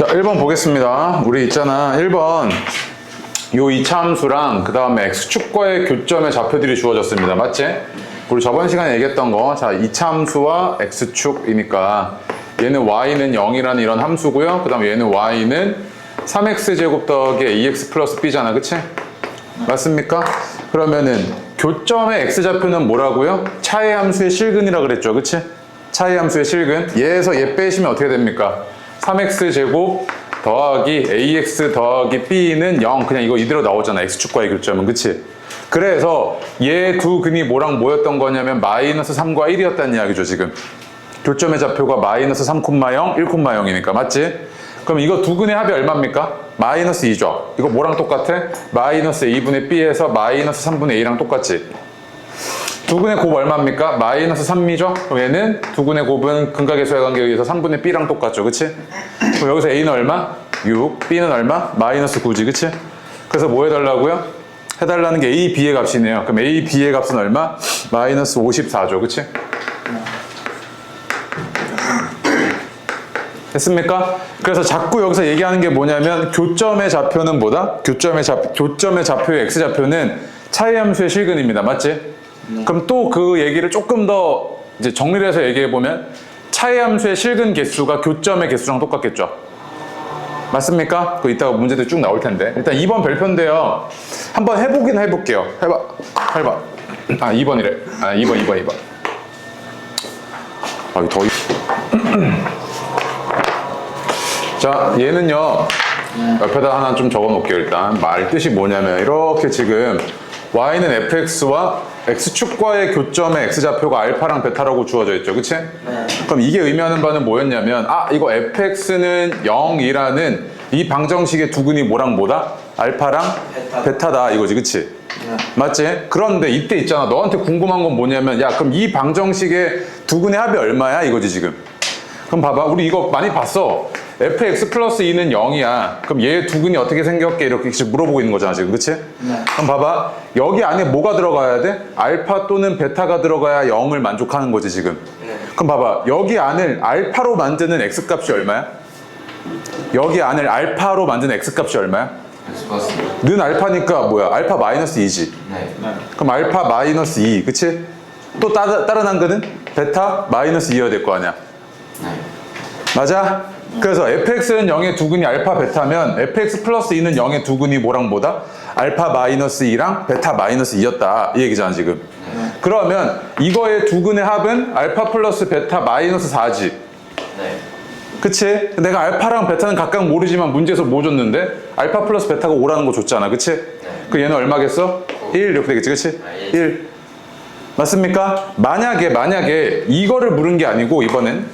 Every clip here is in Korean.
1번 보겠습니다. 우리 있잖아. 1번 요 2차 함수랑 그 다음에 x축과의 교점의 좌표들이 주어졌습니다. 맞지? 우리 저번 시간에 얘기했던 거. 자, 2차 함수와 x축이니까 얘는 y는 0이라는 이런 함수고요. 그 다음에 얘는 y는 3x제곱 더하기 ax 플러스 b잖아. 그치? 맞습니까? 그러면은 교점의 x좌표는 뭐라고요? 차의 함수의 실근이라 그랬죠. 그치? 차의 함수의 실근. 얘에서 얘 빼시면 어떻게 됩니까? 3x제곱 더하기 ax 더하기 b는 0. 그냥 이거 이대로 나오잖아. x축과의 교점은. 그치? 그래서 얘 두 근이 뭐랑 뭐였던 거냐면 마이너스 3과 1이었다는 이야기죠. 지금 교점의 좌표가 마이너스 3,0, 1,0이니까. 맞지? 그럼 이거 두 근의 합이 얼마입니까? 마이너스 2죠. 이거 뭐랑 똑같아? 마이너스 a분의 b에서 마이너스 3분의 a랑 똑같지? 두 근의 곱 얼마입니까? 마이너스 3이죠? 그럼 얘는 두 근의 곱은 근각계수의 관계에 의해서 3분의 b랑 똑같죠. 그치? 그럼 여기서 a는 얼마? 6, b는 얼마? 마이너스 9지. 그치? 그래서 뭐 해달라고요? 해달라는 게 a, b의 값이네요. 그럼 a, b의 값은 얼마? 마이너스 54죠. 그치? 됐습니까? 그래서 자꾸 여기서 얘기하는 게 뭐냐면 교점의 좌표는 뭐다? 교점의 좌표의 x좌표는 차의 함수의 실근입니다. 맞지? 그럼 또 그 얘기를 조금 더 이제 정리를 해서 얘기해 보면 차의 함수의 실근 개수가 교점의 개수랑 똑같겠죠. 맞습니까? 그 이따가 문제들 쭉 나올 텐데. 일단 2번 별표인데요. 한번 해보긴 해볼게요. 해봐. 아, 2번이래. 아, 2번. 아, 더. 자, 얘는요. 옆에다 하나 좀 적어 놓을게요. 일단 말 뜻이 뭐냐면 이렇게 지금 y는 fx와 x축과의 교점의 x좌표가 알파랑 베타라고 주어져 있죠. 그치? 네. 그럼 이게 의미하는 바는 뭐였냐면 이거 fx는 0이라는 이 방정식의 두 근이 뭐랑 뭐다? 알파랑 베타다 이거지. 그치? 네. 맞지? 그런데 이때 있잖아. 너한테 궁금한 건 뭐냐면 야, 그럼 이 방정식의 두 근의 합이 얼마야? 이거지 지금. 그럼 봐봐. 우리 이거 많이 봤어. fx 플러스 2는 0이야. 그럼 얘 두 근이 어떻게 생겼게 이렇게 물어보고 있는 거잖아 지금. 그치? 네. 그럼 봐봐. 여기 안에 뭐가 들어가야 돼? 알파 또는 베타가 들어가야 0을 만족하는 거지 지금. 네. 그럼 봐봐. 여기 안을 알파로 만드는 x값이 얼마야? 여기 안을 알파로 만드는 x값이 얼마야? 는 알파니까 뭐야? 알파 마이너스 2지. 네. 그럼 알파 마이너스 2. 그치? 또 다른 한 근은? 베타 마이너스 2여야 될 거 아니야. 네. 맞아? 그래서 fx는 0의 두 근이 알파 베타면 fx 플러스 2는 0의 두 근이 뭐랑 뭐다? 알파 마이너스 2랑 베타 마이너스 2였다 이 얘기잖아 지금. 네. 그러면 이거의 두 근의 합은 알파 플러스 베타 마이너스 4지. 네. 그치? 내가 알파랑 베타는 각각 모르지만 문제에서 뭐 줬는데 알파 플러스 베타가 5라는 거 줬잖아. 그치? 네. 그 얘는 얼마겠어? 1 이렇게 되겠지. 그치? 1 맞습니까? 만약에 이거를 물은 게 아니고 이번엔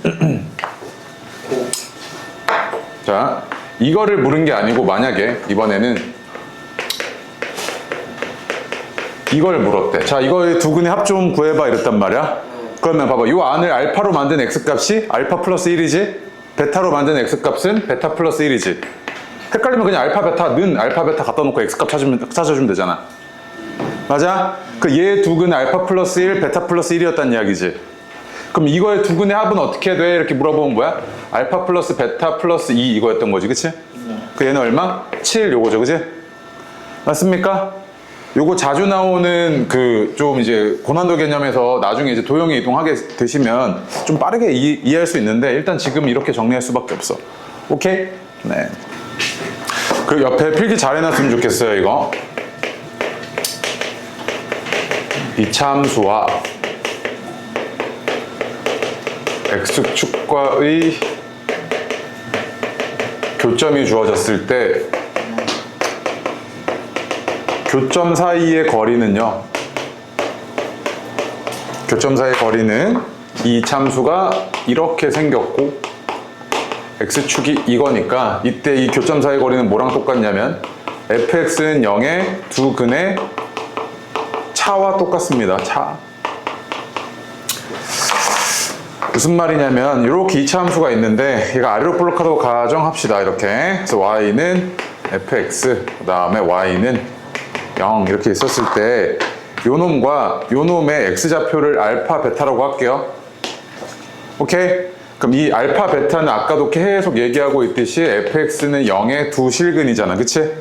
자, 이거를 물은 게 아니고 만약에 이번에는 이걸 물었대. 자, 이거의 두 근의 합 좀 구해봐 이랬단 말이야. 그러면 봐봐. 이 안을 알파로 만든 x값이 알파 플러스 1이지. 베타로 만든 x값은 베타 플러스 1이지. 헷갈리면 그냥 알파 베타는 알파 베타 갖다 놓고 x값 찾아주면 되잖아. 맞아? 그 얘 두 근의 알파 플러스 1, 베타 플러스 1이었단 이야기지. 그럼 이거의 두 근의 합은 어떻게 돼? 이렇게 물어보면 뭐야? 알파 플러스 베타 플러스 2 이거였던 거지. 그치? 네. 그 얘는 얼마? 7 요거죠. 그치? 맞습니까? 요거 자주 나오는 그 좀 이제 고난도 개념에서 나중에 이제 도형에 이동하게 되시면 좀 빠르게 이해할 수 있는데 일단 지금 이렇게 정리할 수밖에 없어. 오케이? 네. 그리고 옆에 필기 잘 해놨으면 좋겠어요. 이거 2차 함수와 x축과의 교점이 주어졌을 때 교점 사이의 거리는요. 교점 사이의 거리는 이 참수가 이렇게 생겼고 x축이 이거니까 이때 이 교점 사이의 거리는 뭐랑 똑같냐면 fx는 0의 두 근의 차와 똑같습니다. 차. 무슨 말이냐면 이렇게 2차 함수가 있는데 얘가 아래로 볼록하다고 가정합시다. 이렇게. 그래서 y는 fx 그 다음에 y는 0 이렇게 있었을 때 요놈과 요놈의 x좌표를 알파 베타라고 할게요. 오케이? 그럼 이 알파, 베타는 아까도 계속 얘기하고 있듯이 fx는 0의 두 실근이잖아. 그치?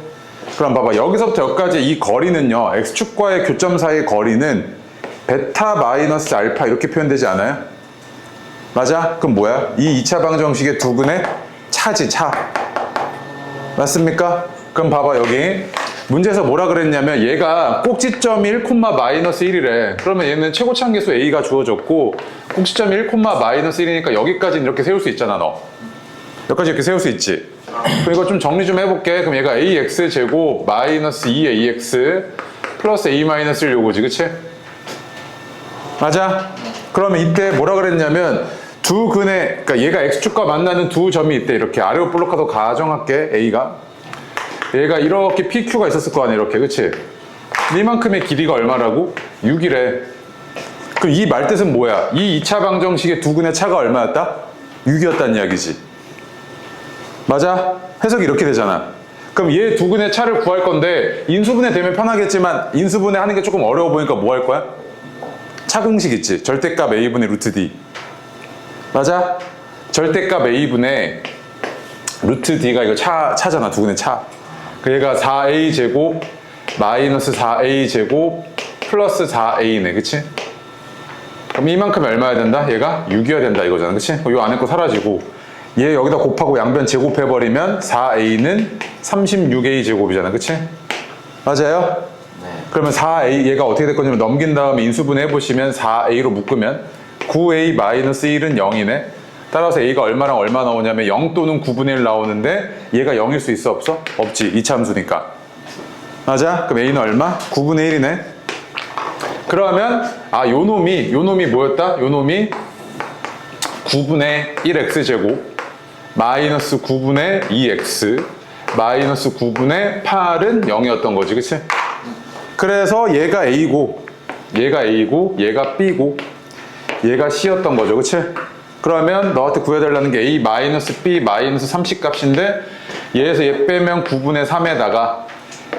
그럼 봐봐. 여기서부터 여기까지 이 거리는요. x축과의 교점 사이의 거리는 베타 마이너스 알파 이렇게 표현되지 않아요? 맞아? 그럼 뭐야? 이 2차 방정식의 두근의 차지, 차. 맞습니까? 그럼 봐봐. 여기 문제에서 뭐라 그랬냐면 얘가 꼭지점이 1, 마이너스 1이래. 그러면 얘는 최고차항계수 a가 주어졌고 꼭지점이 1, 마이너스 1이니까 여기까지는 이렇게 세울 수 있잖아, 너. 여기까지 이렇게 세울 수 있지. 그럼 이거 좀 정리 좀 해볼게. 그럼 얘가 ax 제곱 마이너스 2ax 플러스 a 마이너스 1 요거지, 그치? 맞아? 그러면 이때 뭐라 그랬냐면 두 근의, 그러니까 얘가 x축과 만나는 두 점이 있대. 이렇게 아래로 볼록하도 가정할게, a가. 얘가 이렇게 PQ가 있었을 거 아니야, 이렇게. 그치? 이만큼의 길이가 얼마라고? 6이래. 그럼 이 말뜻은 뭐야? 이 2차 방정식의 두 근의 차가 얼마였다? 6이었다는 이야기지. 맞아? 해석이 이렇게 되잖아. 그럼 얘 두 근의 차를 구할 건데 인수분해 되면 편하겠지만 인수분해 하는 게 조금 어려워 보니까 뭐 할 거야? 차 공식 있지? 절대값 a분의 루트 d. 맞아? 절대값 a분의 루트 d가 이거 차잖아, 두 근의 차. 얘가 4a 제곱 마이너스 4a 제곱 플러스 4a네, 그치? 그럼 이만큼 얼마야 된다? 얘가 6이어야 된다 이거잖아, 그치? 요 안에 거 사라지고 얘 여기다 곱하고 양변 제곱해버리면 4a는 36a 제곱이잖아, 그치? 맞아요? 네. 그러면 4a 얘가 어떻게 될 거냐면 넘긴 다음에 인수분해 해보시면 4a로 묶으면 9a 마이너스 1은 0이네. 따라서 a가 얼마랑 얼마 나오냐면 0 또는 9분의 1 나오는데 얘가 0일 수 있어, 없어? 없지, 이차함수니까. 맞아? 그럼 a는 얼마? 9분의 1이네. 그러면 요 놈이 뭐였다? 요 놈이 9분의 1x 제곱 마이너스 9분의 2x 마이너스 9분의 8은 0이었던 거지, 그치? 그래서 얘가 a고 얘가 b고 얘가 c였던 거죠, 그치? 그러면 너한테 구해달라는 게 a 마이너스 b 마이너스 30 값인데 얘에서 얘 빼면 9분의 3에다가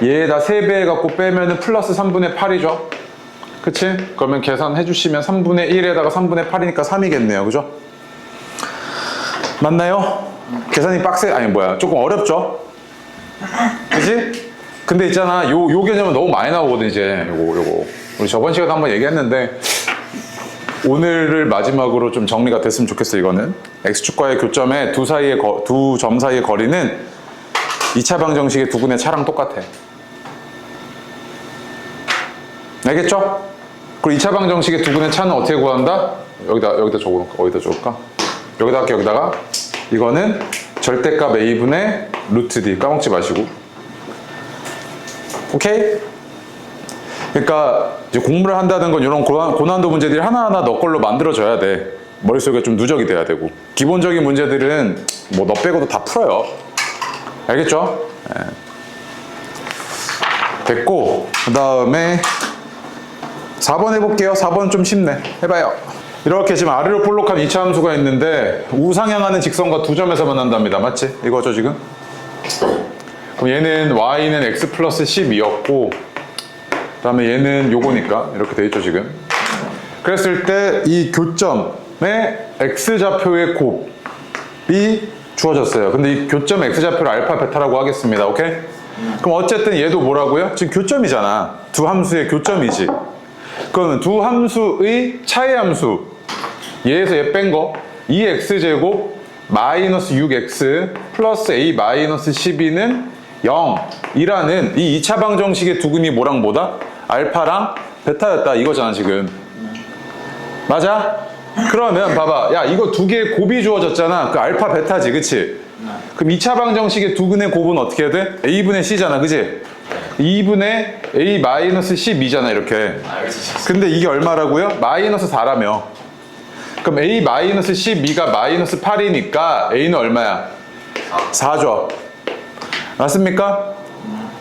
얘에다 3배 해갖고 빼면은 플러스 3분의 8이죠. 그치? 그러면 계산해 주시면 3분의 1에다가 3분의 8이니까 3이겠네요, 그죠? 맞나요? 계산이 조금 어렵죠? 그치? 근데 있잖아, 요 개념은 너무 많이 나오거든, 이제. 요거. 우리 저번 시간에 한번 얘기했는데 오늘을 마지막으로 좀 정리가 됐으면 좋겠어. 이거는 x축과의 교점의 두 점 사이의 거리는 2차 방정식의 두 근의 차랑 똑같아. 알겠죠? 그리고 2차 방정식의 두 근의 차는 어떻게 구한다? 여기다 적어놓을까? 어디다 적을까? 여기다 할게. 여기다가 이거는 절대값 a분의 루트 d 까먹지 마시고. 오케이? 그러니까 이제 공부를 한다는 건 이런 고난도 문제들이 하나하나 너 걸로 만들어져야 돼. 머릿속에 좀 누적이 돼야 되고. 기본적인 문제들은 뭐 너 빼고도 다 풀어요. 알겠죠? 네. 됐고, 그 다음에 4번 해볼게요. 4번 좀 쉽네. 해봐요. 이렇게 지금 아래로 볼록한 2차 함수가 있는데 우상향하는 직선과 두 점에서 만난답니다. 맞지? 이거죠 지금? 그럼 얘는 y는 x 플러스 12였고 그 다음에 얘는 요거니까 이렇게 돼 있죠 지금. 그랬을 때 이 교점의 x좌표의 곱이 주어졌어요. 근데 이 교점 x좌표를 알파 베타라고 하겠습니다. 오케이? 그럼 어쨌든 얘도 뭐라고요? 지금 교점이잖아. 두 함수의 교점이지. 그러면 두 함수의 차의 함수, 얘에서 얘 뺀 거 2x제곱 마이너스 6x 플러스 a 마이너스 12는 0이라는 이 2차 방정식의 두 근이 뭐랑 뭐다? 알파랑 베타였다 이거잖아 지금. 맞아? 그러면 봐봐, 야 이거 두 개의 곱이 주어졌잖아. 그 알파 베타지, 그치? 그럼 2차 방정식의 두 근의 곱은 어떻게 해야 돼? a분의 c잖아, 그치? 2분의 a 마이너스 12잖아 이렇게. 근데 이게 얼마라고요? 마이너스 4라며. 그럼 a 마이너스 12가 마이너스 8이니까 a는 얼마야? 4죠. 맞습니까?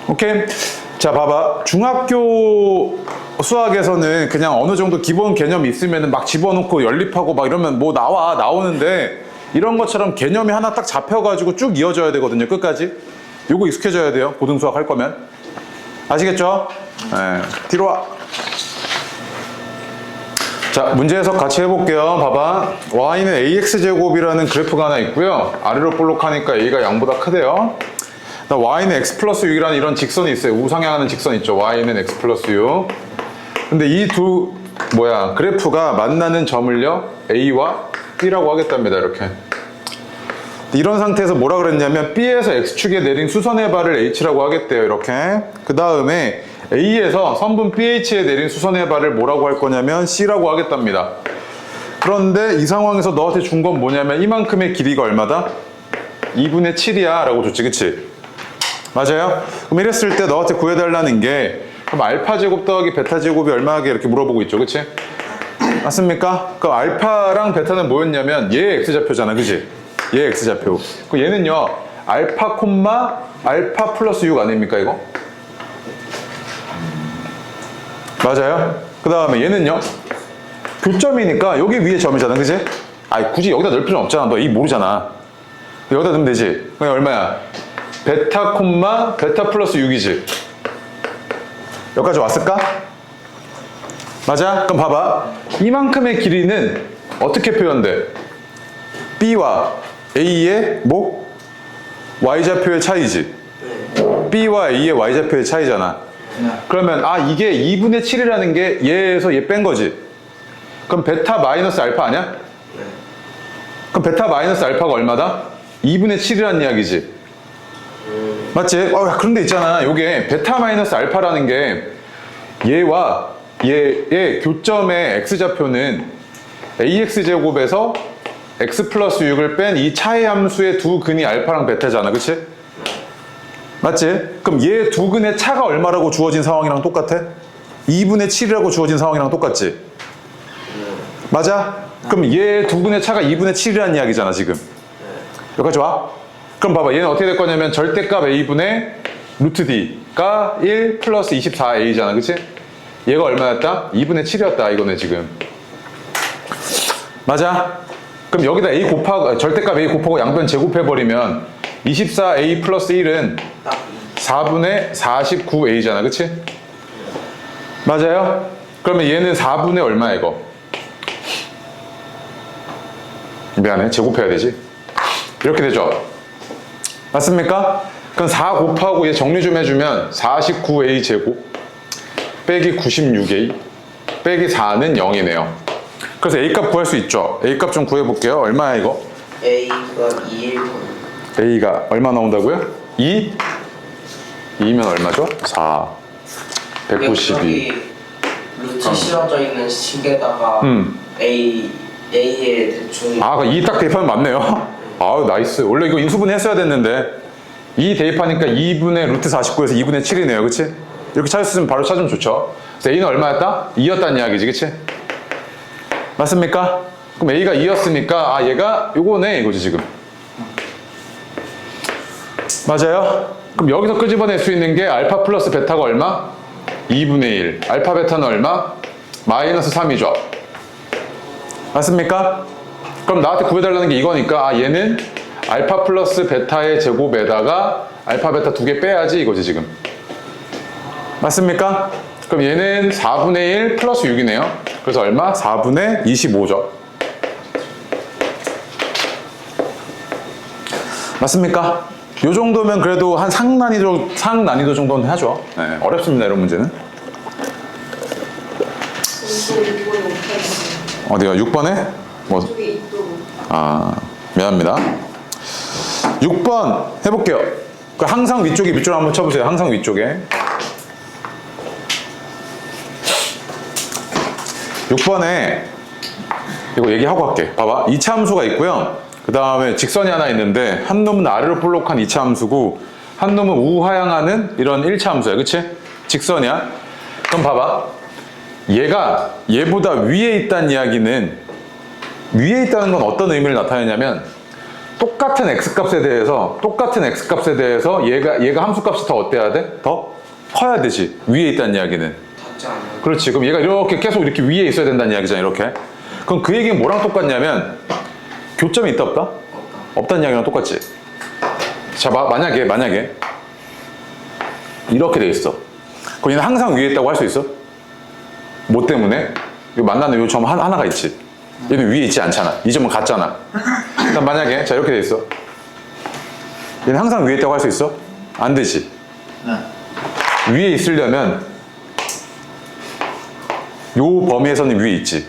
오케이? 자 봐봐, 중학교 수학에서는 그냥 어느 정도 기본 개념이 있으면 막 집어넣고 연립하고 막 이러면 뭐 나오는데 이런 것처럼 개념이 하나 딱 잡혀가지고 쭉 이어져야 되거든요, 끝까지. 요거 익숙해져야 돼요, 고등수학 할 거면. 아시겠죠? 네. 뒤로 와. 자, 문제 해석 같이 해볼게요. 봐봐. y는 ax제곱이라는 그래프가 하나 있고요. 아래로 볼록하니까 a가 0보다 크대요. y는 x 플러스 6이라는 이런 직선이 있어요. 우상향하는 직선 있죠. y는 x 플러스 6. 근데 이 두 그래프가 만나는 점을요 a와 b라고 하겠답니다. 이렇게. 이런 상태에서 뭐라 그랬냐면 b에서 x축에 내린 수선의 발을 h라고 하겠대요. 이렇게. 그 다음에 a에서 선분 bh에 내린 수선의 발을 뭐라고 할 거냐면 c라고 하겠답니다. 그런데 이 상황에서 너한테 준 건 뭐냐면 이만큼의 길이가 얼마다? 2분의 7이야 라고 줬지, 그치? 맞아요? 그럼 이랬을 때 너한테 구해달라는 게 그럼 알파 제곱 더하기 베타 제곱이 얼마게 이렇게 물어보고 있죠, 그치? 맞습니까? 그럼 알파랑 베타는 뭐였냐면 얘 x좌표잖아, 그치? 얘 x좌표. 그럼 얘는요 알파 콤마 알파 플러스 6 아닙니까 이거? 맞아요? 그 다음에 얘는요 교점이니까 여기 위에 점이잖아, 그치? 아니 굳이 여기다 넣을 필요는 없잖아. 너 이 모르잖아. 여기다 넣으면 되지. 그게 얼마야? 베타 콤마 베타 플러스 6이지. 여기까지 왔을까? 맞아? 그럼 봐봐. 이만큼의 길이는 어떻게 표현돼? B와 A의 뭐? Y좌표의 차이지. B와 A의 Y좌표의 차이잖아. 그러면 이게 2분의 7이라는 게 얘에서 얘 뺀 거지. 그럼 베타 마이너스 알파 아니야? 그럼 베타 마이너스 알파가 얼마다? 2분의 7이라는 이야기지. 맞지? 그런데 있잖아. 요게 베타 마이너스 알파라는 게 얘와 얘의 교점의 x좌표는 ax제곱에서 x 플러스 6을 뺀 이 차의 함수의 두 근이 알파랑 베타잖아, 그치? 맞지? 그럼 얘 두 근의 차가 얼마라고 주어진 상황이랑 똑같아? 2분의 7이라고 주어진 상황이랑 똑같지? 맞아? 그럼 얘 두 근의 차가 2분의 7이라는 이야기잖아, 지금. 여기까지 와? 그럼 봐봐. 얘는 어떻게 될 거냐면 절대값 a분의 루트 d가 1 플러스 24a잖아, 그치? 얘가 얼마였다? 2분의 7이었다, 이거는 지금. 맞아? 그럼 여기다 a 곱하고 절대값 a 곱하고 양변 제곱해버리면 24a 플러스 1은 4분의 49a잖아, 그치? 맞아요? 그러면 얘는 4분의 얼마야, 이거? 미안해, 제곱해야 되지. 이렇게 되죠? 맞습니까? 그럼 4 곱하고 얘 정리 좀 해주면 49a 제곱 빼기 96a 빼기 4는 0이네요. 그래서 a값 구할 수 있죠? a값 좀 구해볼게요. 얼마야 이거? A가 2일 a가 얼마 나온다고요? 2? 2면 얼마죠? 4 192 루트 실어져 있는 식에다가 A의 대충 그 2 딱 대입하면 맞네요. 나이스. 원래 이거 인수분해 했어야 됐는데 2 대입하니까 2분의 루트 49에서 2분의 7이네요, 그치? 이렇게 찾았으면 바로 찾으면 좋죠. 그래서 A는 얼마였다? 2였다는 이야기지, 그치? 맞습니까? 그럼 A가 2였으니까 얘가 요거네 이거지 지금. 맞아요? 그럼 여기서 끄집어낼 수 있는 게 알파 플러스 베타가 얼마? 2분의 1. 알파 베타는 얼마? 마이너스 3이죠. 맞습니까? 그럼 나한테 구해달라는 게 이거니까 얘는 알파 플러스 베타의 제곱에다가 알파 베타 2개 빼야지 이거지 지금. 맞습니까? 그럼 얘는 4분의 1 플러스 6이네요. 그래서 얼마? 4분의 25죠. 맞습니까? 요 정도면 그래도 한 상난이도 정도는 하죠. 네, 어렵습니다, 이런 문제는. 어디가? 6번에? 미안합니다. 6번 해볼게요. 항상 위쪽에 밑줄 한번 쳐보세요. 항상 위쪽에. 6번에 이거 얘기하고 할게. 봐봐. 2차 함수가 있고요. 그 다음에 직선이 하나 있는데 한 놈은 아래로 볼록한 2차 함수고 한 놈은 우하향하는 이런 1차 함수야. 그치? 직선이야. 그럼 봐봐. 얘가 얘보다 위에 있다는 이야기는 위에 있다는 건 어떤 의미를 나타내냐면 똑같은 x값에 대해서 얘가 함수값이 더 어때야 돼? 더 커야 되지. 위에 있다는 이야기는. 같지 않아요? 그렇지. 그럼 얘가 이렇게 계속 이렇게 위에 있어야 된다는 이야기잖아. 이렇게. 그럼 그 얘기는 뭐랑 똑같냐면 교점이 있다 없다? 없다는 이야기랑 똑같지. 자, 만약에 이렇게 돼 있어. 그럼 얘는 항상 위에 있다고 할 수 있어? 뭐 때문에? 이 만나는 요 점 하나가 있지. 얘는 위에 있지 않잖아. 이 점은 같잖아. 일단 만약에 자 이렇게 돼 있어. 얘는 항상 위에 있다고 할 수 있어? 안 되지. 네. 위에 있으려면 요 범위에서는 위에 있지.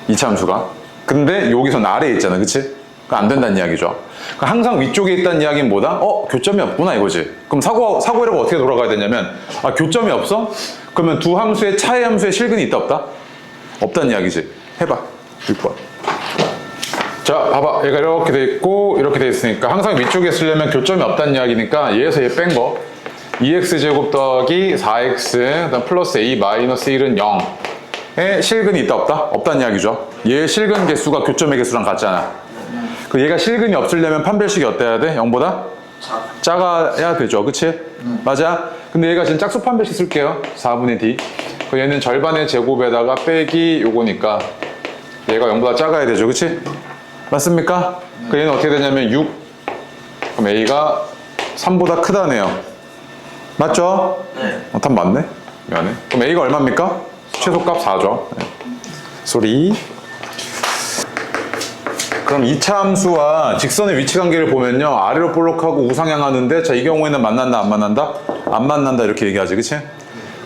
이차함수가. 근데 여기서는 아래에 있잖아. 그치? 그러니까 안 된다는 이야기죠. 그러니까 항상 위쪽에 있다는 이야기는 뭐다? 교점이 없구나 이거지. 그럼 사고회로가 어떻게 돌아가야 되냐면 교점이 없어? 그러면 두 함수의 차의 함수의 실근이 있다 없다? 없다는 이야기지. 해봐. 6번. 자 봐봐. 얘가 이렇게 돼 있고 이렇게 돼 있으니까 항상 위쪽에 쓰려면 교점이 없다는 이야기니까 얘에서 얘 뺀 거 2x제곱 더하기 4x 그다음 플러스 a 마이너스 1은 0에 실근이 있다 없다? 없다는 이야기죠. 얘의 실근 개수가 교점의 개수랑 같잖아. 그 얘가 실근이 없으려면 판별식이 어때야 돼? 0보다? 작아야 되죠. 그치? 맞아? 근데 얘가 지금 짝수 판별식 쓸게요. 4분의 d. 그 얘는 절반의 제곱에다가 빼기 요거니까 얘가 0보다 작아야 되죠. 그치? 맞습니까? 그 얘는 어떻게 되냐면 6. 그럼 a가 3보다 크다네요. 맞죠? 네. 답 맞네? 미안해. 그럼 a가 얼마입니까? 최소값 4죠. 네. 소리. 그럼 2차 함수와 직선의 위치 관계를 보면요. 아래로 볼록하고 우상향하는데 자, 이 경우에는 만난다, 안 만난다? 안 만난다 이렇게 얘기하지. 그치?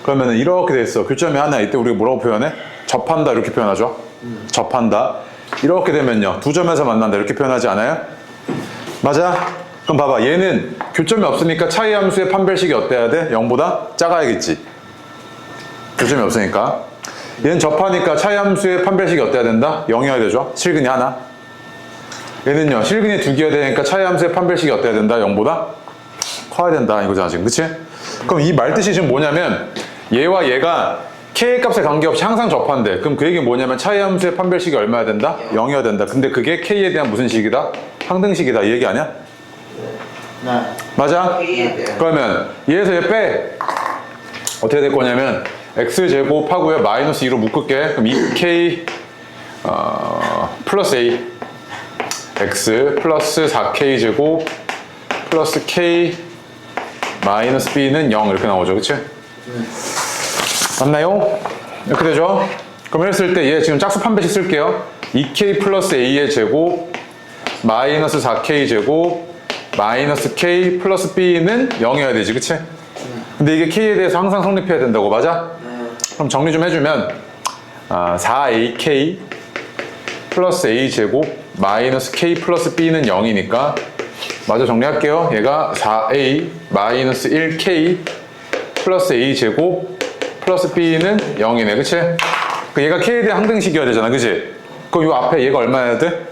그러면은 이렇게 돼 있어. 교점이 하나 이때 우리가 뭐라고 표현해? 접한다 이렇게 표현하죠. 접한다. 이렇게 되면요. 두 점에서 만난다 이렇게 표현하지 않아요? 맞아? 그럼 봐봐. 얘는 교점이 없으니까 차이 함수의 판별식이 어때야 돼? 0보다 작아야겠지. 교점이 없으니까. 얘는 접하니까 차이 함수의 판별식이 어때야 된다? 0이어야 되죠. 실근이 하나. 얘는요. 실근이 두 개여야 되니까 차이 함수의 판별식이 어때야 된다? 0보다 커야 된다. 이거잖아 지금. 그치? 그럼 이 말뜻이 지금 뭐냐면 얘와 얘가 k 값에 관계없이 항상 접한대. 그럼 그 얘기는 뭐냐면 차이 함수의 판별식이 얼마야 된다? 0이어야 된다. 근데 그게 k에 대한 무슨 식이다? 항등식이다. 이 얘기 아니야? 네. 맞아? k에 대한. 그러면 얘에서 얘 빼. 어떻게 될 거냐면 x제곱 하고요. 마이너스 2로 묶을게. 그럼 2k 플러스 a x 플러스 4k 제곱 플러스 k 마이너스 b는 0 이렇게 나오죠. 그치? 맞나요? 이렇게 되죠? 그럼 이랬을 때 얘 지금 짝수 판별식 쓸게요. 2k 플러스 a의 제곱 마이너스 4k 제곱 마이너스 k 플러스 b는 0이어야 되지. 그치? 근데 이게 k에 대해서 항상 성립해야 된다고. 맞아? 그럼 정리 좀 해주면 4ak 플러스 a 제곱 마이너스 k 플러스 b는 0이니까 마저 정리할게요. 얘가 4a 마이너스 1k 플러스 a 제곱 플러스 b는 0이네. 그치? 그 얘가 k에 대한 항등식이어야 되잖아. 그치? 그럼 요 앞에 얘가 얼마여야 돼?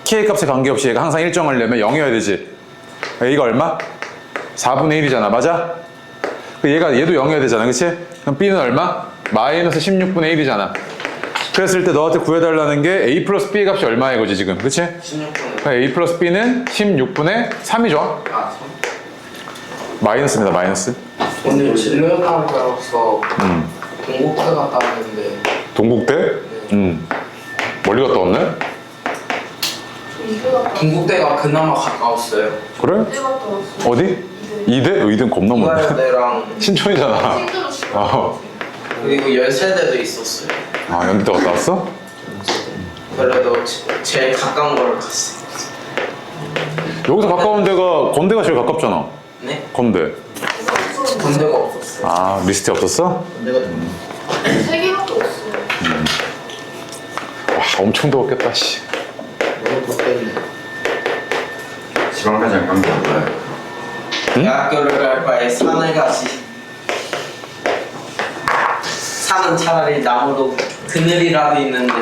k 값에 관계없이 얘가 항상 일정하려면 0이어야 되지. a가 얼마? 4분의 1이잖아. 맞아? 그 얘가 얘도 0이어야 되잖아. 그치? 그럼 b는 얼마? 마이너스 16분의 1이잖아. 그랬을 때 너한테 구해달라는 게 a 플러스 b 값이 얼마야 이거지 지금. 그치? 16분의. a 플러스 b는 16분의 3이죠. 아, 3. 마이너스입니다. 마이너스. 오늘 진로영상을 따라서 동국대 갔다 왔는데 동국대? 멀리 갔다 왔네? 동국대가 그나마 가까웠어요. 그래? 어디? 이대? 이대는 겁나 먼데. 이화여대랑 신촌이잖아. 그리고 연세대도 있었어요. 연대도 갔다 왔어? 그래도 제일 가까운 거를 갔어요. 여기서 가까운 데가 건대가 제일 가깝잖아. 네? 건대. 군대가 없었어요. 리스트에 없었어? 내가 좀 세 개밖에 없어요. 와, 엄청 더웠겠다, 씨. 너무 덥겠네. 지방까지 안 간 거야. 대학교를 갈 바에 산을 가지. 산은 차라리 나무로 그늘이라도 있는데.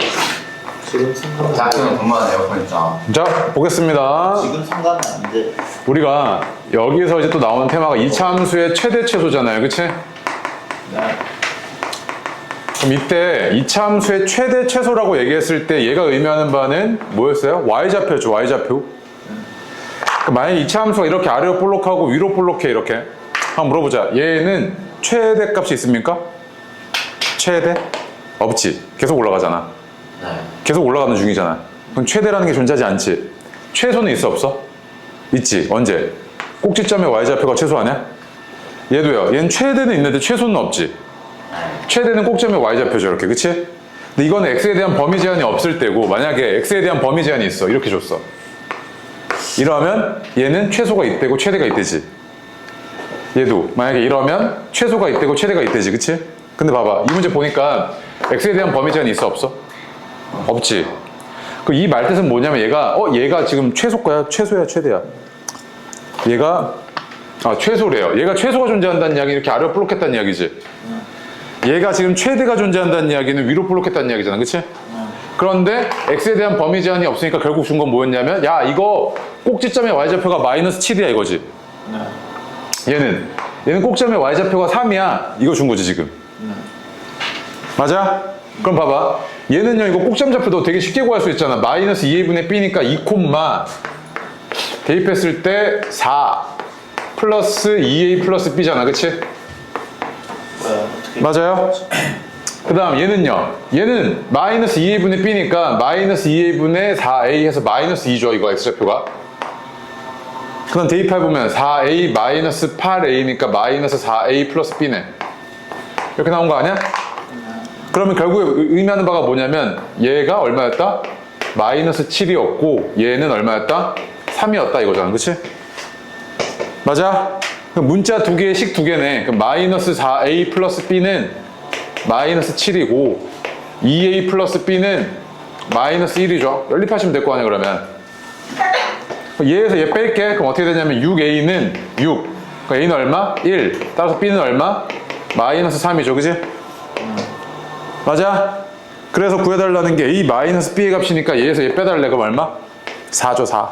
지금 상관은 대학교는 돈만 에어컨 있잖아. 자, 보겠습니다. 지금 상관은 안 돼. 우리가 여기서 이제 또 나오는 테마가 2차 함수의 최대 최소잖아요. 그치? 네. 그럼 이때 2차 함수의 최대 최소라고 얘기했을 때 얘가 의미하는 바는 뭐였어요? y좌표죠. y좌표. 그럼 만약에 2차 함수가 이렇게 아래로 볼록하고 위로 볼록해 이렇게. 한번 물어보자. 얘는 최대 값이 있습니까? 최대? 없지. 계속 올라가잖아. 네. 계속 올라가는 중이잖아. 그럼 최대라는 게 존재하지 않지. 최소는 있어 없어? 있지. 언제? 꼭지점의 y좌표가 최소 아니야? 얘도요. 얘는 최대는 있는데 최소는 없지. 최대는 꼭점의 y좌표죠. 이렇게. 그치? 근데 이거는 x에 대한 범위 제한이 없을 때고 만약에 x에 대한 범위 제한이 있어. 이렇게 줬어. 이러면 얘는 최소가 있대고 최대가 있대지. 얘도 만약에 이러면 최소가 있대고 최대가 있대지. 그치? 근데 봐봐. 이 문제 보니까 x에 대한 범위 제한이 있어 없어? 없지. 그 이 말뜻은 뭐냐면 얘가 지금 최소가야 최소야 최대야. 얘가 최소래요. 얘가 최소가 존재한다는 이야기 이렇게 아래로 볼록했다는 이야기지. 얘가 지금 최대가 존재한다는 이야기는 위로 볼록했다는 이야기잖아. 그치? 그런데 x에 대한 범위 제한이 없으니까 결국 준 건 뭐였냐면 야 이거 꼭지점의 y좌표가 마이너스 7이야 이거지. 얘는 꼭지점의 y좌표가 3이야. 이거 준 거지 지금. 맞아? 그럼 봐봐. 얘는요 이거 꼭지점 좌표도 되게 쉽게 구할 수 있잖아. 마이너스 2a분의 b니까 2 콤마 대입했을 때 4 플러스 2a 플러스 b잖아. 그치? 어떻게 맞아요? 그 다음 얘는 마이너스 2a분의 b니까 마이너스 2a분의 4a 해서 마이너스 2죠 이거 x좌표가. 그 다음 대입해보면 4a 마이너스 8a니까 마이너스 4a 플러스 b네. 이렇게 나온 거 아니야? 그러면 결국에 의미하는 바가 뭐냐면 얘가 얼마였다? 마이너스 7이었고 얘는 얼마였다? 3이었다 이거잖아. 그치? 맞아? 그럼 문자 두 개에 식 두 개네. 그럼 마이너스 4a 플러스 b는 마이너스 7이고 2a 플러스 b는 마이너스 1이죠. 연립하시면 될 거 아니야 그러면. 얘에서 얘 뺄게. 그럼 어떻게 되냐면 6a는 6. 그러니까 a는 얼마? 1. 따라서 b는 얼마? 마이너스 3이죠. 그지? 맞아? 그래서 구해달라는 게 a 마이너스 b의 값이니까 얘에서 얘 빼달래. 그럼 얼마? 4죠 4.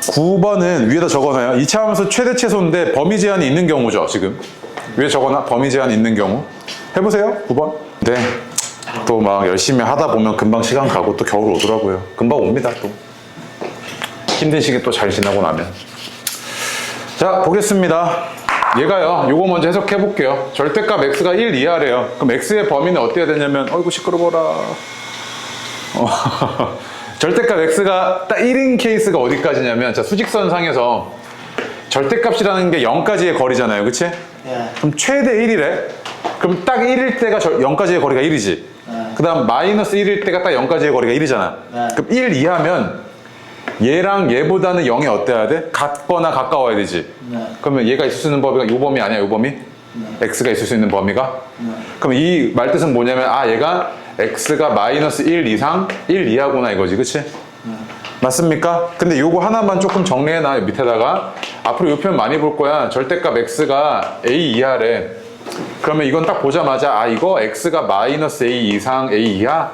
9번은 위에다 적어놔요. 이차함수 최대 최소인데 범위 제한이 있는 경우죠. 지금 위에 적어놔. 범위 제한이 있는 경우. 해보세요. 9번. 네. 또 막 열심히 하다 보면 금방 시간 가고 또 겨울 오더라고요. 금방 옵니다. 또 힘든 시기 또 잘 지나고 나면. 자 보겠습니다. 얘가요. 요거 먼저 해석해 볼게요. 절대값 x가 1 이하래요. 그럼 x의 범위는 어때야 되냐면 어이구 시끄러워라. 절대값 x가 딱 1인 케이스가 어디까지냐면 자 수직선상에서 절대값이라는 게 0까지의 거리잖아요. 그치? 그럼 최대 1이래. 그럼 딱 1일 때가 0까지의 거리가 1이지. 그 다음 마이너스 1일 때가 딱 0까지의 거리가 1이잖아. 그럼 1 이하면 얘랑 얘보다는 0이 어때야 돼? 같거나 가까워야 되지. 그러면 얘가 있을 수 있는 범위가 요 범위 아니야? 요 범위? x가 있을 수 있는 범위가? 그럼 이 말뜻은 뭐냐면 얘가 x가 마이너스 1 이상 1 이하구나 이거지. 그치? 맞습니까? 근데 요거 하나만 조금 정리해놔. 밑에다가 앞으로 요 표현 많이 볼 거야. 절대값 x가 a 이하래. 그러면 이건 딱 보자마자 이거 x가 마이너스 a 이상 a 이하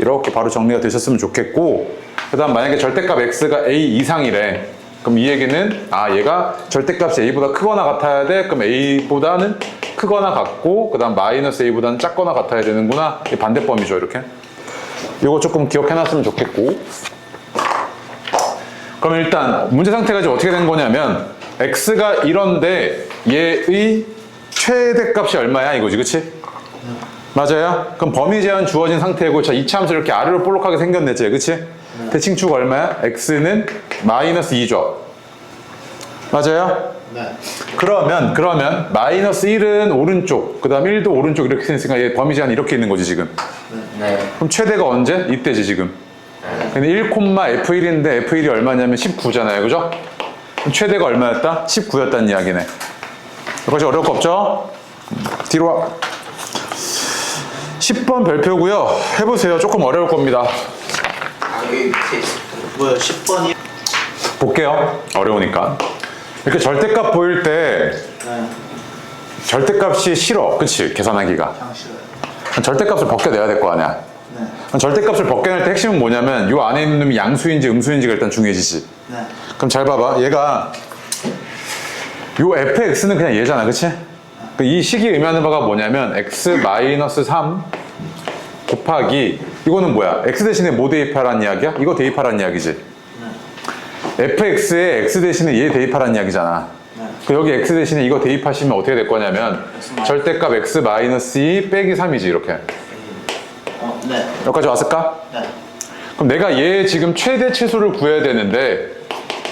이렇게 바로 정리가 되셨으면 좋겠고, 그 다음 만약에 절대값 x가 a 이상이래. 그럼 이 얘기는 얘가 절대값이 a보다 크거나 같아야 돼. 그럼 a보다는 크거나 같고 그 다음 마이너스 a보다는 작거나 같아야 되는구나. 이게 반대범위죠. 이렇게 이거 조금 기억해놨으면 좋겠고, 그럼 일단 문제 상태가 지금 어떻게 된 거냐면 x가 이런데 얘의 최대값이 얼마야 이거지. 그치? 맞아요? 그럼 범위 제한 주어진 상태고, 자 이차함수 이렇게 아래로 볼록하게 생겼네. 그치? 대칭축 얼마야? x는 마이너스 2죠. 맞아요? 네. 그러면 마이너스 1은 오른쪽, 그 다음 1도 오른쪽 이렇게 생겼으니까 얘 범위 제한 이렇게 있는 거지 지금. 네. 그럼 최대가 언제? 이때지 지금. 근데 1, f1인데 f1이 얼마냐면 19잖아요. 그죠? 그럼 최대가 얼마였다? 19였다는 이야기네. 여기까지 어려울 거 없죠? 뒤로 와. 10번 별표고요. 해보세요. 조금 어려울 겁니다. 여기 밑에 있어. 뭐야 10번이? 볼게요. 어려우니까. 이렇게 절대값 보일 때 네. 절대값이 싫어. 그치? 계산하기가. 그냥 싫어요. 절대값을 벗겨내야 될 거 아니야. 네. 절대값을 벗겨낼 때 핵심은 뭐냐면 요 안에 있는 놈이 양수인지 음수인지가 일단 중요해지지. 네. 그럼 잘 봐봐. 얘가 요 fx는 그냥 얘잖아. 그치? 이 식이 의미하는 바가 뭐냐면 x-3 곱하기 이거는 뭐야? x 대신에 뭐 대입하라는 이야기야? 이거 대입하라는 이야기지. fx에 x 대신에 얘 대입하라는 이야기잖아. 그 여기 x 대신에 이거 대입하시면 어떻게 될 거냐면 절대값 x-2 빼기 3이지 이렇게. 네. 여기까지 왔을까? 네. 그럼 내가 얘 지금 최대 최소를 구해야 되는데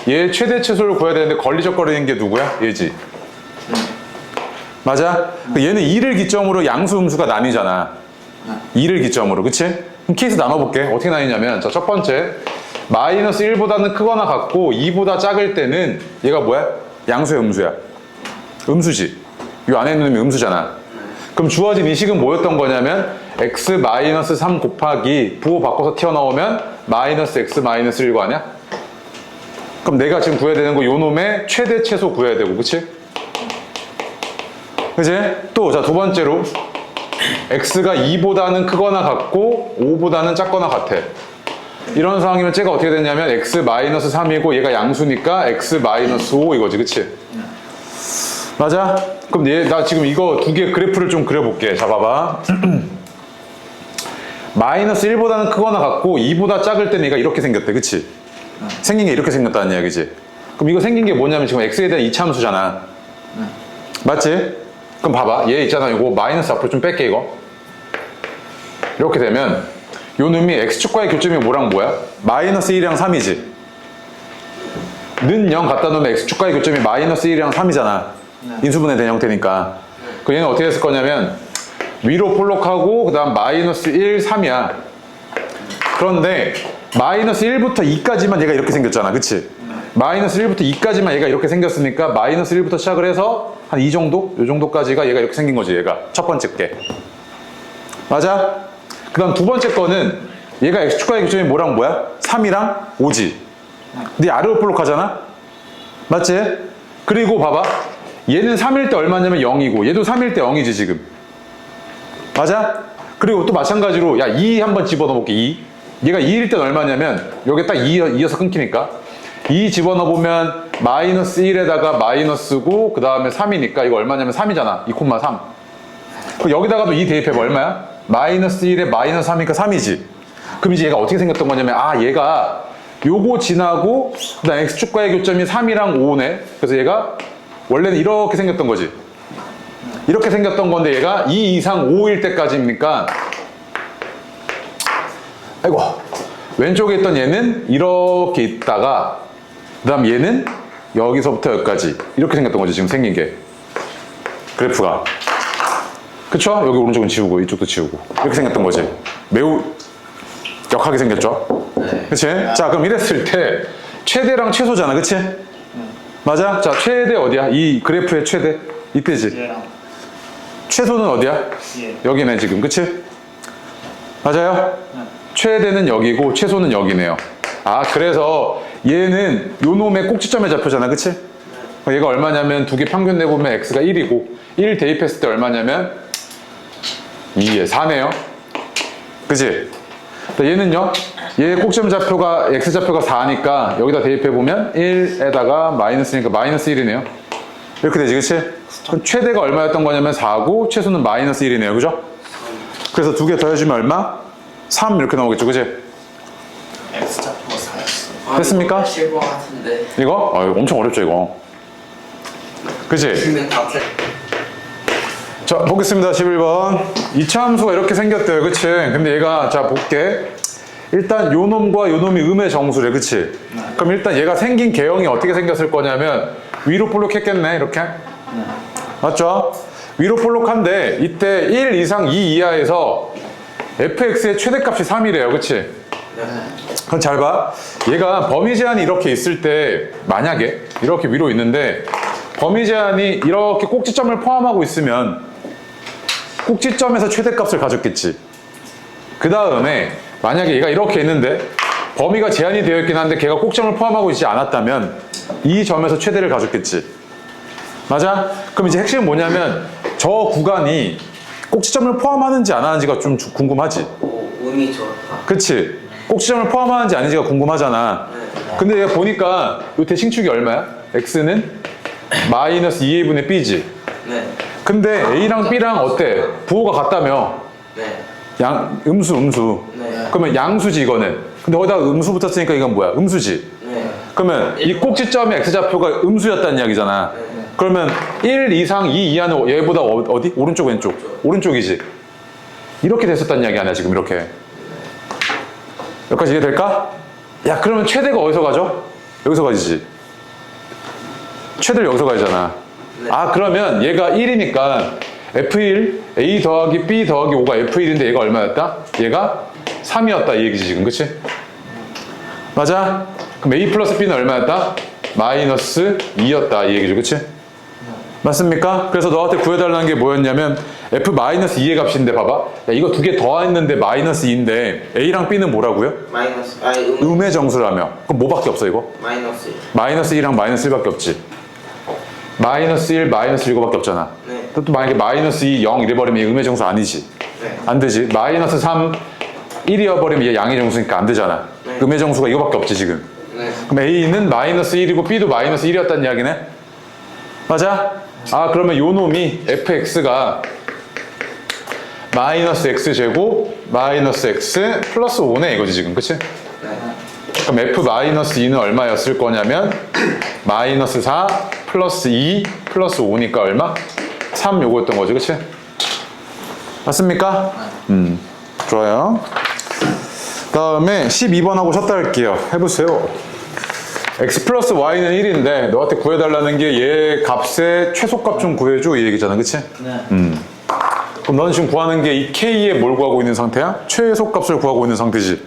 얘 최대 최소를 구해야 되는데 걸리적거리는 게 누구야? 얘지. 맞아? 얘는 2를 기점으로 양수 음수가 나뉘잖아. 2를 기점으로, 그치? 그럼 케이스 나눠볼게. 어떻게 나뉘냐면, 자, 첫 번째. 마이너스 1보다는 크거나 같고 2보다 작을 때는 얘가 뭐야? 양수야, 음수야? 음수지. 이 안에 있는 놈이 음수잖아. 그럼 주어진 이 식은 뭐였던 거냐면 x 마이너스 3 곱하기 부호 바꿔서 튀어나오면 마이너스 x 마이너스 1거 아니야? 그럼 내가 지금 구해야 되는 거 요 놈의 최대 최소 구해야 되고, 그치? 그치? 또, 자, 두 번째로 x가 2보다는 크거나 같고 5보다는 작거나 같아. 이런 상황이면 쟤가 어떻게 되냐면 x 마이너스 3이고 얘가 양수니까 x 마이너스 5 이거지, 그치? 맞아? 그럼 나 지금 이거 두 개 그래프를 좀 그려볼게. 자, 봐봐. 마이너스 1보다는 크거나 같고 2보다 작을 때는 얘가 이렇게 생겼대, 그치? 생긴 게 이렇게 생겼다는 이야기지. 그럼 이거 생긴 게 뭐냐면 지금 x에 대한 이차함수잖아. 맞지? 그럼 봐봐. 얘 있잖아. 이거 마이너스 앞으로 좀 뺄게, 이거. 이렇게 되면 요 놈이 x축과의 교점이 뭐랑 뭐야? 마이너스 1이랑 3이지. 는 0 갖다 놓으면 x축과의 교점이 마이너스 1이랑 3이잖아. 인수분해 된 형태니까. 그럼 얘는 어떻게 했을 거냐면 위로 볼록하고 그 다음 마이너스 1, 3이야. 그런데 마이너스 1부터 2까지만 얘가 이렇게 생겼잖아, 그치? 마이너스 1부터 2까지만 얘가 이렇게 생겼으니까 마이너스 1부터 시작을 해서 한 이 정도? 요 정도까지가 얘가 이렇게 생긴 거지, 얘가. 첫 번째 게. 맞아? 그 다음 두 번째 거는 얘가 x축과의 교점이 뭐랑 뭐야? 3이랑 5지. 근데 아래로 볼록하잖아? 맞지? 그리고 봐봐. 얘는 3일 때 얼마냐면 0이고 얘도 3일 때 0이지 지금. 맞아? 그리고 또 마찬가지로 야 2 한번 집어넣어볼게. 2. 얘가 2일 때는 얼마냐면 여기 딱 2여서 끊기니까 2 집어넣어보면 마이너스 1에다가 마이너스고 그 다음에 3이니까 이거 얼마냐면 3이잖아. 2,3. 그럼 여기다가도 2 대입해봐. 얼마야? 마이너스 1에 마이너스 3이니까 3이지. 그럼 이제 얘가 어떻게 생겼던 거냐면 얘가 요거 지나고 그 다음 x축과의 교점이 3이랑 5네. 그래서 얘가 원래는 이렇게 생겼던 거지. 이렇게 생겼던 건데 얘가 2 이상 5일 때까지입니까? 아이고. 왼쪽에 있던 얘는 이렇게 있다가 그 다음 얘는 여기서부터 여기까지 이렇게 생겼던 거지. 지금 생긴 게. 그래프가. 그쵸? 여기 오른쪽은 지우고 이쪽도 지우고 이렇게 생겼던 거지. 매우 역하게 생겼죠? 네. 그치? 자, 그럼 이랬을 때 최대랑 최소잖아, 그치? 맞아? 자, 최대 어디야? 이 그래프의 최대? 이때지? 얘랑 최소는 어디야? 얘. 여기네 지금, 그치? 맞아요? 최대는 여기고 최소는 여기네요. 그래서 얘는 요 놈의 꼭지점에 잡혀잖아, 그치? 얘가 얼마냐면 두 개 평균 내보면 x가 1이고 1 대입했을 때 얼마냐면 2에 4네요. 그치? 얘는요, 얘 꼭지점 좌표가 x좌표가 4니까 여기다 대입해보면 1에다가 마이너스니까 마이너스 1이네요. 이렇게 되지, 그치? 그럼 최대가 얼마였던 거냐면 4고 최소는 마이너스 1이네요, 그죠? 그래서 두 개 더해주면 얼마? 3 이렇게 나오겠죠, 그치? x좌표가 4였어. 됐습니까? 실버 같은데. 이거? 이거 엄청 어렵죠, 이거. 그치? 지금 같은. 자, 보겠습니다. 11번. 이차 함수가 이렇게 생겼대요. 그치? 근데 얘가, 자, 볼게. 일단 요 놈과 요 놈이 음의 정수래. 그치? 그럼 일단 얘가 생긴 개형이 어떻게 생겼을 거냐면 위로 볼록했겠네. 이렇게. 맞죠? 위로 볼록한데 이때 1 이상 2 이하에서 fx의 최대값이 3이래요. 그치? 그럼 잘 봐. 얘가 범위 제한이 이렇게 있을 때 만약에 이렇게 위로 있는데 범위 제한이 이렇게 꼭지점을 포함하고 있으면 꼭지점에서 최대값을 가졌겠지. 그 다음에 만약에 얘가 이렇게 있는데 범위가 제한이 되어 있긴 한데 걔가 꼭지점을 포함하고 있지 않았다면 이 점에서 최대를 가졌겠지. 맞아? 그럼 이제 핵심은 뭐냐면 저 구간이 꼭지점을 포함하는지 안 하는지가 좀 궁금하지. 오, 운이 좋다. 그치? 꼭지점을 포함하는지 아닌지가 궁금하잖아. 근데 얘가 보니까 요 대칭축이 얼마야? x는 마이너스 2a분의 b지. 네. 근데 a랑 b랑 어때? 부호가 같다며. 네. 음수. 네. 그러면 양수지 이거는. 근데 거기다 음수 붙었으니까 이건 뭐야? 음수지. 네. 그러면 이 꼭지점의 x좌표가 음수였다는 이야기잖아. 그러면 1 이상 2 이하는 얘보다 어디? 오른쪽 왼쪽? 오른쪽이지. 이렇게 됐었다는 이야기 아니야 지금 이렇게. 여기까지 이해될까? 야, 그러면 최대가 어디서 가죠? 여기서 가지지. 최대를 여기서 가잖아. 아, 그러면 얘가 1이니까 F1, A 더하기 B 더하기 5가 F1인데 얘가 얼마였다? 얘가 3이었다 이 얘기지 지금, 그치? 맞아? 그럼 A 플러스 B는 얼마였다? 마이너스 2였다 이 얘기죠, 그치? 맞습니까? 그래서 너한테 구해달라는 게 뭐였냐면 F 마이너스 2의 값인데 봐봐. 야, 이거 두 개 더했는데 마이너스 2인데 A랑 B는 뭐라고요? 마이너스 음의 정수라며. 그럼 뭐밖에 없어 이거? 마이너스 1. 마이너스 1이랑 마이너스 1밖에 없지. 마이너스 1, 마이너스 1 이거밖에 없잖아. 네. 또 만약에 마이너스 2, 0 이래버리면 얘 음의 정수 아니지. 네. 안 되지. 마이너스 3, 1이어버리면 얘 양의 정수니까 안 되잖아. 네. 음의 정수가 이거밖에 없지 지금. 네. 그럼 A는 마이너스 1이고 B도 마이너스 1이었다는 이야기네? 맞아? 아, 그러면 요 놈이 fx가 마이너스 x제곱 마이너스 x 플러스 5네 이거지 지금, 그치? 네. 그럼 f 마이너스 2는 얼마였을 거냐면 마이너스 4 플러스 2 플러스 5니까 얼마? 3 요거였던 거지, 그치? 맞습니까? 좋아요. 다음에 12번하고 쳤다 할게요. 해보세요. x 플러스 y는 1인데 너한테 구해달라는 게 얘 값의 최소값 좀 구해줘 이 얘기잖아, 그치? 네. 그럼 너는 지금 구하는 게 이 k에 뭘 구하고 있는 상태야? 최소값을 구하고 있는 상태지.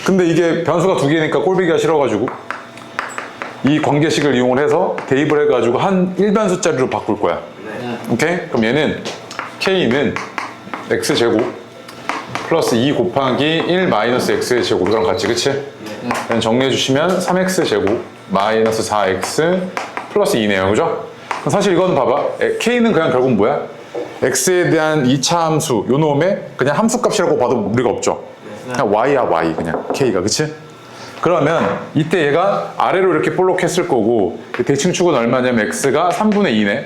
근데 이게 변수가 두 개니까 꼴보기가 싫어가지고 이 관계식을 이용을 해서 대입을 해가지고 한 일반수짜리로 바꿀 거야. 오케이? 그럼 얘는 k는 x제곱 플러스 2 곱하기 1 마이너스 x의 제곱 이거랑 같이, 그치? 그냥 정리해 주시면 3x제곱 마이너스 4x 플러스 2네요, 그죠? 그럼 사실 이건 봐봐. k는 그냥 결국 뭐야? x에 대한 2차 함수 요 놈의 그냥 함수값이라고 봐도 무리가 없죠. 그냥 y야 y 그냥 k가, 그치? 그러면 이때 얘가 아래로 이렇게 볼록했을 거고 대칭축은 얼마냐면 x가 3분의 2네.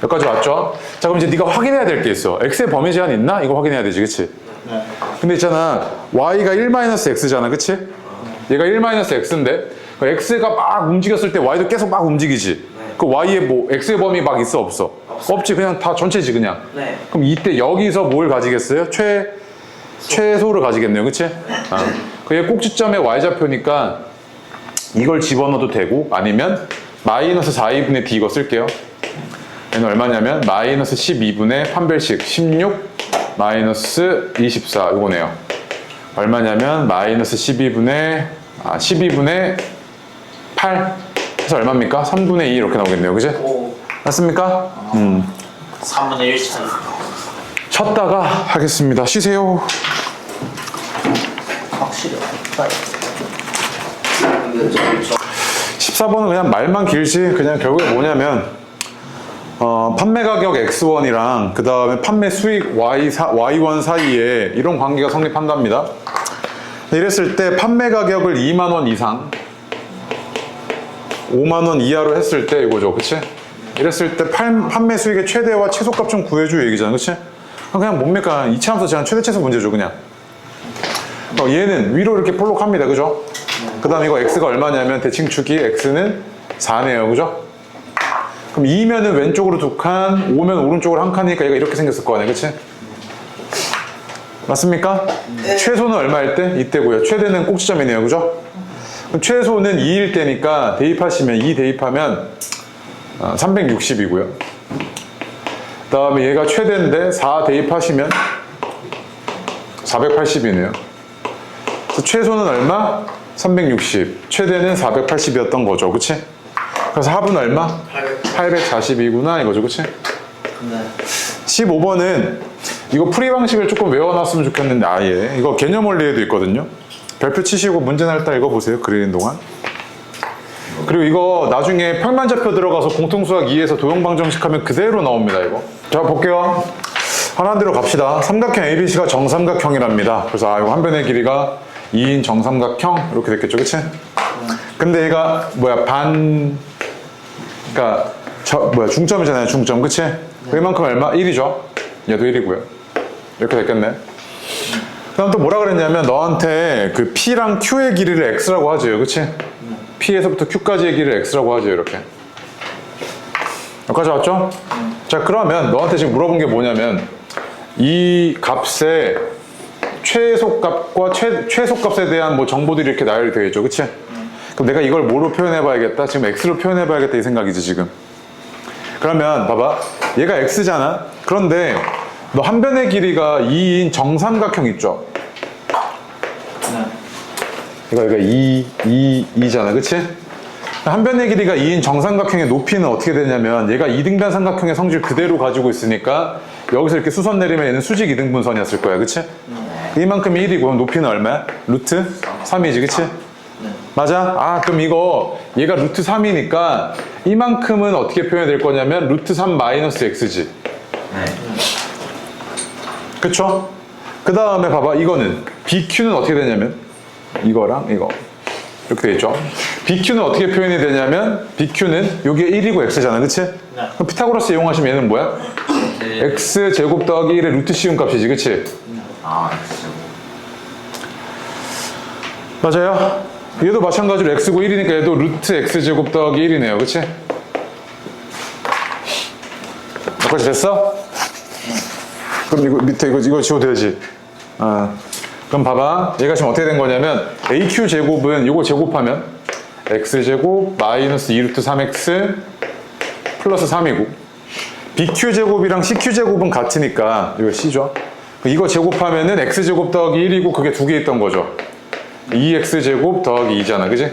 여기까지 왔죠? 자, 그럼 이제 네가 확인해야 될 게 있어. x의 범위 제한 있나? 이거 확인해야 되지, 그치? 네. 근데 있잖아, y가 1-x잖아, 그치? 얘가 1-x인데 그 x가 막 움직였을 때 y도 계속 막 움직이지. 그 y의 뭐 x의 범위 막 있어 없어? 없지. 그냥 다 전체지 그냥. 네. 그럼 이때 여기서 뭘 가지겠어요? 최소를 가지겠네요, 그치? 그게 꼭지점의 y좌표니까 이걸 집어넣어도 되고 아니면 마이너스 4분의 d 이거 쓸게요. 얘는 얼마냐면 마이너스 12분의 판별식 16 마이너스 24 이거네요. 얼마냐면 마이너스 12분의 8 해서 얼마입니까? 3분의 2 이렇게 나오겠네요, 그지? 오. 맞습니까? 3분의 1 차이. 쳤다가 하겠습니다. 쉬세요. 확실히 없다. 근데 저 14번은 그냥 말만 길지. 그냥 결국에 뭐냐면 판매 가격 X1이랑 그 다음에 판매 수익 Y1 사이에 이런 관계가 성립한답니다. 이랬을 때 판매 가격을 2만 원 이상 5만 원 이하로 했을 때 이거죠, 그치? 이랬을 때 판매 수익의 최대와 최소값 좀 구해줘 얘기잖아, 그치? 그냥 뭡니까? 이차함수 제한 최대 최소 문제죠, 그냥. 얘는 위로 이렇게 볼록합니다, 그죠? 그 다음 이거 X가 얼마냐면 대칭축이 X는 4네요, 그죠? 그럼 2면은 왼쪽으로 2칸, 5면 오른쪽으로 1칸이니까 얘가 이렇게 생겼을 거 아니야, 그치? 맞습니까? 최소는 얼마일 때? 이때고요. 최대는 꼭지점이네요, 그죠? 그럼 최소는 2일 때니까 대입하시면 2 대입하면 360이고요. 그 다음에 얘가 최대인데 4 대입하시면 480이네요. 그래서 최소는 얼마? 360. 최대는 480이었던 거죠, 그치? 그래서 합은 얼마? 840이구나 이거죠, 그치? 네. 15번은 이거 풀이 방식을 조금 외워놨으면 좋겠는데 아예 이거 개념 원리에도 있거든요. 별표 치시고 문제나 일단 읽어보세요, 그리는 동안. 그리고 이거 나중에 평면좌표 들어가서 공통수학 2에서 도형방정식 하면 그대로 나옵니다, 이거. 자, 볼게요. 하나대로 갑시다. 삼각형 ABC가 정삼각형이랍니다. 그래서 이거 한 변의 길이가 2인 정삼각형 이렇게 됐겠죠, 그치? 근데 얘가 그러니까 중점이잖아요, 중점, 그치? 이만큼 얼마? 1이죠. 얘도 1이고요. 이렇게 됐겠네. 그다음 또 뭐라 그랬냐면 너한테 그 P랑 Q의 길이를 X라고 하죠, 그치? P에서부터 Q까지의 길이를 X라고 하죠, 이렇게. 여기까지 왔죠? 자, 그러면 너한테 지금 물어본 게 뭐냐면 이 값의 최소값과 최소값에 대한 뭐 정보들이 이렇게 나열이 되어 있죠, 그치? 그럼 내가 이걸 뭐로 표현해 봐야겠다? 지금 X로 표현해 봐야겠다 이 생각이지, 지금. 그러면 봐봐. 얘가 x잖아. 그런데 너 한 변의 길이가 2인 정삼각형 있죠? 네. 이거 2잖아. 그치? 한 변의 길이가 2인 정삼각형의 높이는 어떻게 되냐면 얘가 2등변 삼각형의 성질 그대로 가지고 있으니까 여기서 이렇게 수선 내리면 얘는 수직 2등분선이었을 거야. 그치? 이만큼이 1이고 그럼 높이는 얼마야? 루트 3이지. 그치? 맞아? 아, 그럼 이거 얘가 루트 3이니까 이만큼은 어떻게 표현이 될 거냐면 루트 3 마이너스 x지. 네. 그쵸? 그 다음에 봐봐. 이거는 BQ는 어떻게 되냐면 이거랑 이거 이렇게 돼 있죠. BQ는 어떻게 표현이 되냐면 BQ는 요게 1이고 x잖아. 그치? 그럼 피타고라스 이용하시면 얘는 뭐야? x제곱 더하기 1의 루트 씌운 값이지. 그치? 아, 진짜. 맞아요? 얘도 마찬가지로 x고 1이니까 얘도 루트 x제곱 더하기 1이네요. 그치? 여기까지 됐어? 그럼 이거 밑에 이거 지워도 되지? 그럼 봐봐. 얘가 지금 어떻게 된 거냐면 AQ 제곱은 이거 제곱하면 x제곱 마이너스 2루트 3x 플러스 3이고 BQ 제곱이랑 CQ 제곱은 같으니까 이거 C죠? 이거 제곱하면은 x제곱 더하기 1이고 그게 두 개 있던 거죠. 2x제곱 더하기 2잖아. 그지?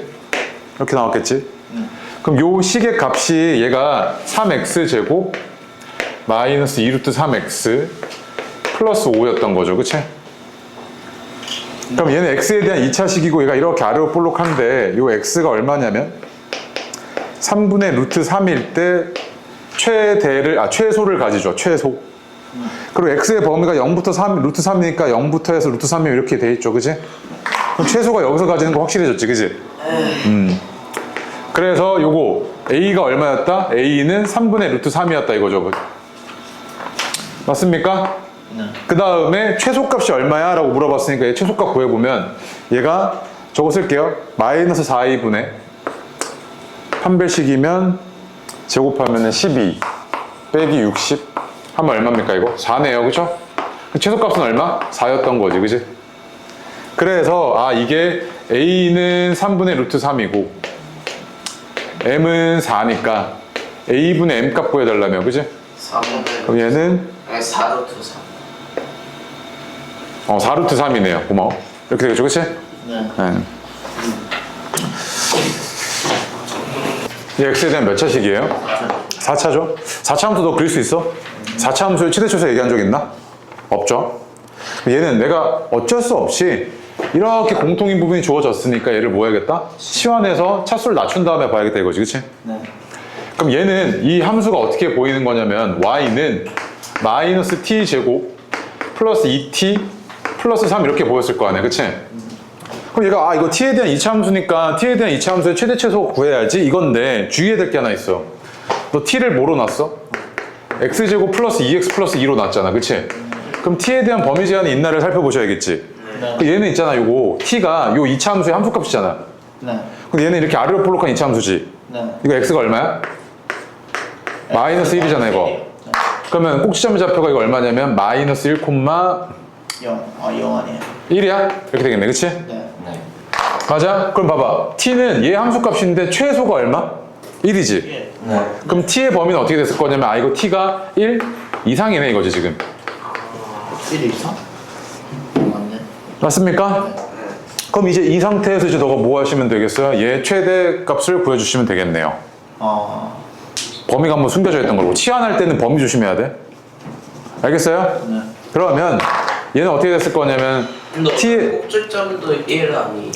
이렇게 나왔겠지? 그럼 요 식의 값이 얘가 3x제곱 마이너스 2루트 3x 플러스 5였던 거죠. 그치? 그럼 얘는 x에 대한 2차식이고 얘가 이렇게 아래로 볼록한데 요 x가 얼마냐면 3분의 루트 3일 때 최소를 가지죠. 최소. 그리고 x의 범위가 0부터 3, 루트 3이니까 0부터 해서 루트 3이 이렇게 돼 있죠. 그치? 그럼 최소가 여기서 가지는 거 확실해졌지. 그치? 그래서 요거 a가 얼마였다? a는 3분의 루트 3이었다 이거죠. 맞습니까? 네. 그 다음에 최소값이 얼마야? 라고 물어봤으니까 얘 최소값 구해보면 얘가 저거 쓸게요. 마이너스 4이분의 판별식이면 제곱하면 12 빼기 60 하면 얼마입니까 이거? 4네요. 그쵸? 최소값은 얼마? 4였던 거지. 그치? 그래서 이게 a는 3분의 루트 3이고 m은 4니까 a분의 m 값 구해달라며. 그치? 3분의 그럼 얘는 4루트 3 4루트 3이네요. 고마워. 이렇게 되겠죠. 그치? 네. 이 x에 대한 몇 차식이에요? 4차죠? 4차 함수 너 그릴 수 있어? 4차 함수를 최대초에서 얘기한 적 있나? 없죠? 얘는 내가 어쩔 수 없이 이렇게 공통인 부분이 주어졌으니까 얘를 뭐 해야겠다? 치환해서 차수를 낮춘 다음에 봐야겠다 이거지. 그치? 네. 그럼 얘는 이 함수가 어떻게 보이는 거냐면 y는 마이너스 t 제곱 플러스 2t 플러스 3 이렇게 보였을 거 아니야. 그치? 그럼 얘가 이거 t에 대한 2차 함수니까 t에 대한 2차 함수의 최대 최소 구해야지 이건데 주의해야 될 게 하나 있어. 너 t를 뭐로 놨어? x제곱 플러스 2x 플러스 2로 놨잖아. 그치? 그럼 t에 대한 범위 제한이 있나를 살펴보셔야겠지. 네. 얘는 있잖아. 요거 t가 요 2차 함수의 함수값이잖아. 네. 근데 얘는 이렇게 아래로 볼록한 2차 함수지. 네. 이거 x가 얼마야? 마이너스 1이잖아 이거. 그러면 꼭지점의 좌표가 이거 얼마냐면 마이너스 1, 0. 0 아니에요. 1이야? 이렇게 되겠네. 그치? 네. 네. 맞아? 그럼 봐봐. t는 얘 함수값인데 최소가 얼마? 1이지. 예. 네. 그럼 t의 범위는 어떻게 됐을 거냐면 이거 t가 1 이상이네 이거지 지금. 1 이상? 맞네. 맞습니까? 그럼 이제 이 상태에서 이제 너가 뭐 하시면 되겠어요? 얘 최대 값을 구해주시면 되겠네요. 범위가 한번 숨겨져 있던 걸로. 치환할 때는 범위 조심해야 돼. 알겠어요? 네. 그러면 얘는 어떻게 됐을 거냐면 근데 t의 꼭지점도 1 아니에요.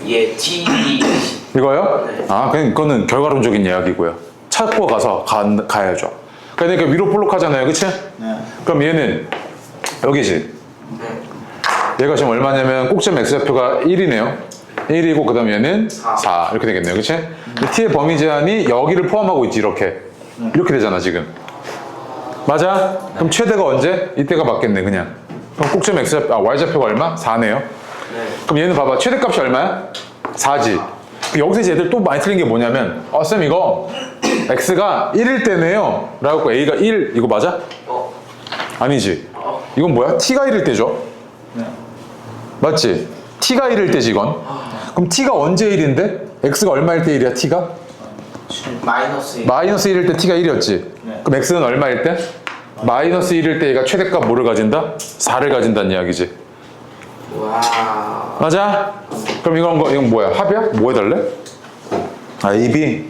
얘 t 이거요? 네. 그거는 결과론적인 이야기고요. 찾고 가서 가야죠. 그러니까 위로 볼록하잖아요. 그치? 네. 그럼 얘는 여기지. 얘가 지금 얼마냐면 꼭지점 x좌표가 1이네요. 1이고 그 다음 얘는 4 이렇게 되겠네요. 그치? t의 범위 제한이 여기를 포함하고 있지. 이렇게 되잖아 지금. 맞아? 그럼 최대가 언제? 이때가 맞겠네 그냥. 그럼 꼭지점 y좌표가 얼마? 4네요. 그럼 얘는 봐봐. 최대값이 얼마야? 4지. 여기서 이제 애들 또 많이 틀린 게 뭐냐면 쌤 이거 x가 1일 때네요 라고 a가 1 이거 맞아? 아니지. 이건 뭐야? t가 1일 때죠. 네. 맞지? t가 1일 때지 이건. 그럼 t가 언제 1인데? x가 얼마일 때 1이야 t가? 마이너스 1. 마이너스 1일 때 t가 1이었지. 네. 그럼 x는 얼마일 때? 마이너스 1일 때 얘가 최대값 뭐를 가진다? 4를 가진다는 이야기지. 와. 맞아? 그럼 이건 뭐야? 합이야? 뭐 해달래? 아, AB.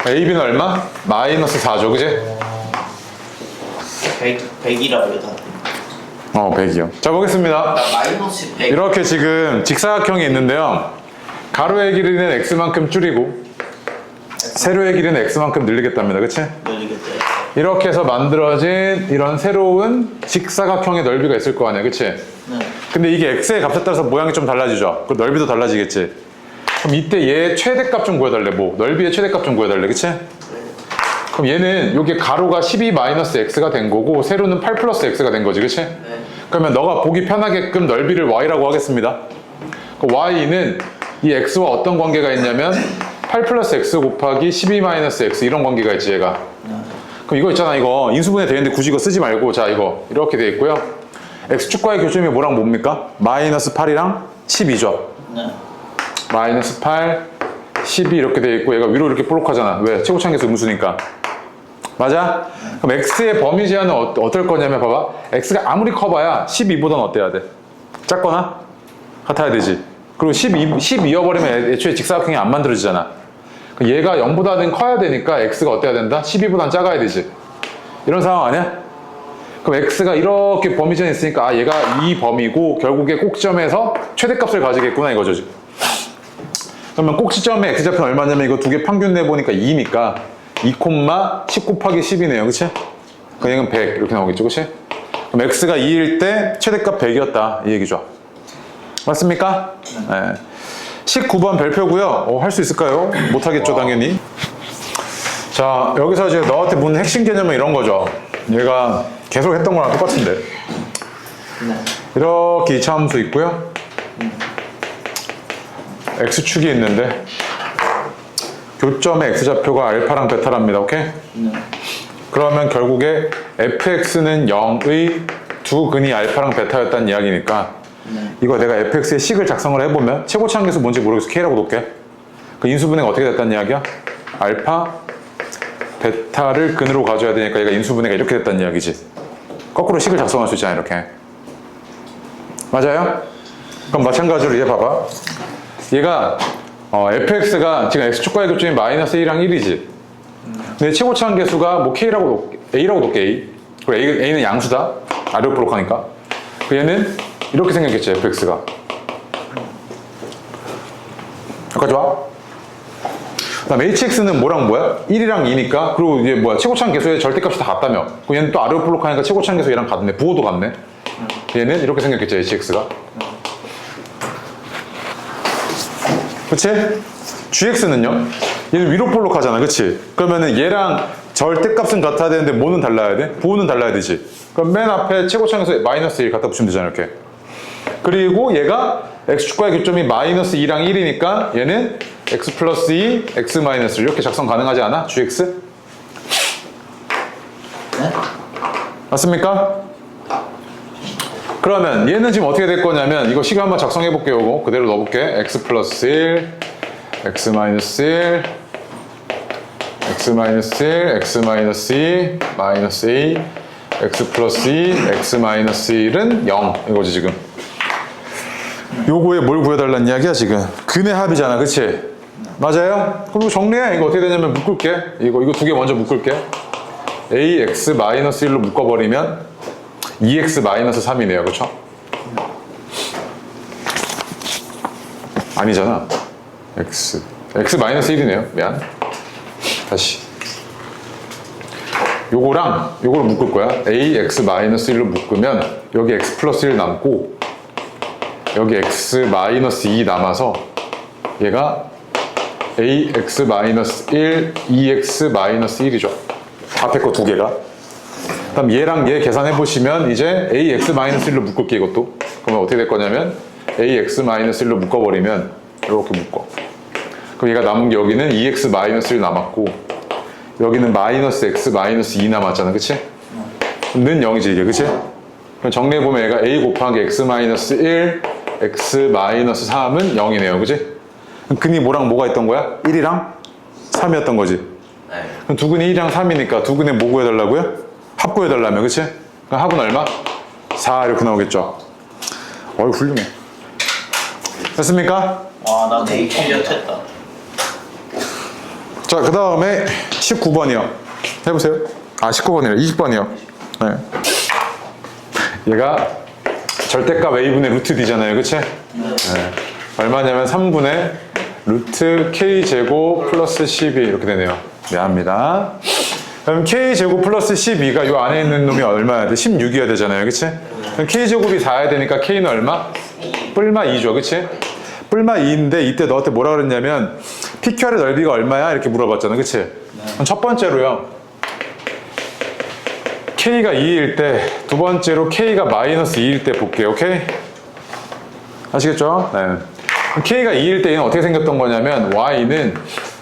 AB는 얼마? 마이너스 4죠, 그지? 100이라고 해도. 100이요. 자, 보겠습니다. 나 마이너스 100. 이렇게 지금 직사각형이 있는데요. 가로의 길이는 x만큼 줄이고 세로의 길이는 x만큼 늘리겠답니다. 그치? 열리겠대. 이렇게 해서 만들어진 이런 새로운 직사각형의 넓이가 있을 거 아니야. 그치? 네. 근데 이게 x의 값에 따라서 모양이 좀 달라지죠. 그 넓이도 달라지겠지. 그럼 이때 얘 최대값 좀 구해달래. 뭐 넓이의 최대값 좀 구해달래. 그치? 그럼 얘는 여기 가로가 12-x가 된 거고 세로는 8+x가 된 거지. 그치? 네. 그러면 너가 보기 편하게끔 넓이를 y라고 하겠습니다. 그 y는 이 x와 어떤 관계가 있냐면 8+x 곱하기 12-x 이런 관계가 있지 얘가. 그럼 이거 있잖아. 이거 인수분해 되어 있는데 굳이 이거 쓰지 말고 자 이거 이렇게 되어 있고요. x축과의 교점이 뭐랑 뭡니까? 마이너스 8이랑 12죠. 네. 마이너스 8, 12 이렇게 되어 있고 얘가 위로 이렇게 볼록하잖아. 왜? 최고차항계수 음수니까. 맞아? 그럼 x의 범위 제한은 어떨 거냐면 봐봐. x가 아무리 커봐야 12보다는 어때야 돼? 작거나? 같아야 되지. 그리고 12여버리면 애초에 직사각형이 안 만들어지잖아. 그럼 얘가 0보다는 커야 되니까 x가 어때야 된다? 12보다는 작아야 되지. 이런 상황 아니야? 그럼 x가 이렇게 범위 제한이 있으니까 아 얘가 이 범위고 결국에 꼭지점에서 최대값을 가지겠구나 이거죠. 지금. 그러면 꼭지점의 x좌표는 얼마냐면 이거 두 개 평균 내보니까 2니까 2, 10 곱하기 10이네요. 그치? 그 얘는 100 이렇게 나오겠죠. 그치? 그럼 x가 2일 때 최대값 100이었다 이 얘기죠. 맞습니까? 네. 19번 별표고요. 할 수 있을까요? 못하겠죠 당연히. 자 여기서 이제 너한테 묻는 핵심 개념은 이런 거죠. 얘가 계속 했던 거랑 똑같은데 네. 이렇게 이차함수 있고요. x축이 있는데 교점의 x좌표가 알파랑 베타랍니다. 오케이? 네. 그러면 결국에 fx는 0의 두 근이 알파랑 베타였다는 이야기니까 네. 이거 내가 fx의 식을 작성을 해보면 최고차항계수 뭔지 모르겠어. k라고 놓을게. 그 인수분해가 어떻게 됐다는 이야기야? 알파 베타를 근으로 가져야 되니까 얘가 인수분해가 이렇게 됐다는 이야기지. 거꾸로 식을 작성할 수 있잖아 이렇게. 맞아요? 그럼 마찬가지로 얘 봐봐. 얘가 fx가 지금 x축과의 교점이 마이너스 1이랑 1이지. 근데 최고차항계수가 뭐 k라고 a라고 놓을게. a. 그리고 a는 양수다. 아래로 볼록하니까. 그 얘는 이렇게 생겼겠지 fx가. 여기까지 와? 그 다음 hx는 뭐랑 뭐야? 1이랑 2니까. 그리고 이제 뭐야 최고차항계수의 절대값이 다 같다며. 그럼 얘는 또 아래로 볼록하니까 최고차항계수 얘랑 같네. 부호도 같네. 얘는 이렇게 생겼겠지 hx가. 그치? gx는요? 얘는 위로 볼록하잖아. 그치? 그러면은 얘랑 절대값은 같아야 되는데 뭐는 달라야 돼? 부호는 달라야 되지. 그럼 맨 앞에 최고차항에서 마이너스 1 갖다 붙이면 되잖아 이렇게. 그리고 얘가 x축과의 교점이 마이너스 2랑 1이니까 얘는 x 플러스 2, x 마이너스 1 이렇게 작성 가능하지 않아? gx? 네? 맞습니까? 그러면 얘는 지금 어떻게 될 거냐면 이거 식을 한번 작성해 볼게요. 이거 그대로 넣어볼게. x 플러스 1, x 마이너스 1, x 마이너스 1, x 마이너스 2, 마이너스 2, x 플러스 2, x 마이너스 1은 0 이거지 지금. 요거에 뭘 구해달라는 이야기야 지금. 근의 합이잖아. 그치? 맞아요? 그럼 이거 정리해. 이거 어떻게 되냐면 묶을게. 이거 두 개 먼저 묶을게. ax 마이너스 1로 묶어버리면 2x 마이너스 3이네요. 그쵸? 아니잖아. x 마이너스 1이네요. 미안. 다시. 요거를 묶을 거야. ax 마이너스 1로 묶으면 여기 x 플러스 1 남고 여기 x 마이너스 2 남아서 얘가 ax 마이너스 1, 2x 마이너스 1이죠. 앞에 거 두 개가. 그럼 얘랑 얘 계산해 보시면 이제 ax 마이너스 1로 묶을게 이것도. 그러면 어떻게 될 거냐면 ax 마이너스 1로 묶어버리면 이렇게 묶어. 그럼 얘가 남은 게 여기는 2x 마이너스 1 남았고 여기는 마이너스 x 마이너스 2 남았잖아. 그치? 는 0이지 이게. 그치? 그럼 정리해보면 얘가 a 곱하기 x 마이너스 1, x 마이너스 3은 0이네요. 그치? 근이 뭐랑 뭐가 있던 거야? 1이랑 3이었던 거지. 네. 그럼 두근이 1이랑 3이니까 두근에 뭐 구해달라고요? 합 구해달라며, 그치? 그럼 합은 얼마? 4 이렇게 나오겠죠. 어이, 훌륭해. 됐습니까? 와, 나 되게 뚜렷했다. 자, 그 다음에 19번이요. 해보세요. 아, 19번이요. 20번이요. 네. 얘가 절대값 a분의 루트 d잖아요. 그치? 네. 얼마냐면 3분의 루트 k제곱 플러스 12 이렇게 되네요. 미안합니다. 그럼 k제곱 플러스 12가 이 안에 있는 놈이 얼마야 돼? 16이어야 되잖아요. 그치? 그럼 k제곱이 4여야 되니까 k는 얼마? 뿔마 2죠. 그치? 뿔마 2인데 이때 너한테 뭐라 그랬냐면 PQR의 넓이가 얼마야? 이렇게 물어봤잖아. 그치? 그럼 첫 번째로요. K가 2일 때, 두 번째로 K가 마이너스 2일 때 볼게요. 오케이? 아시겠죠? 네. 그럼 K가 2일 때 얘는 어떻게 생겼던 거냐면 Y는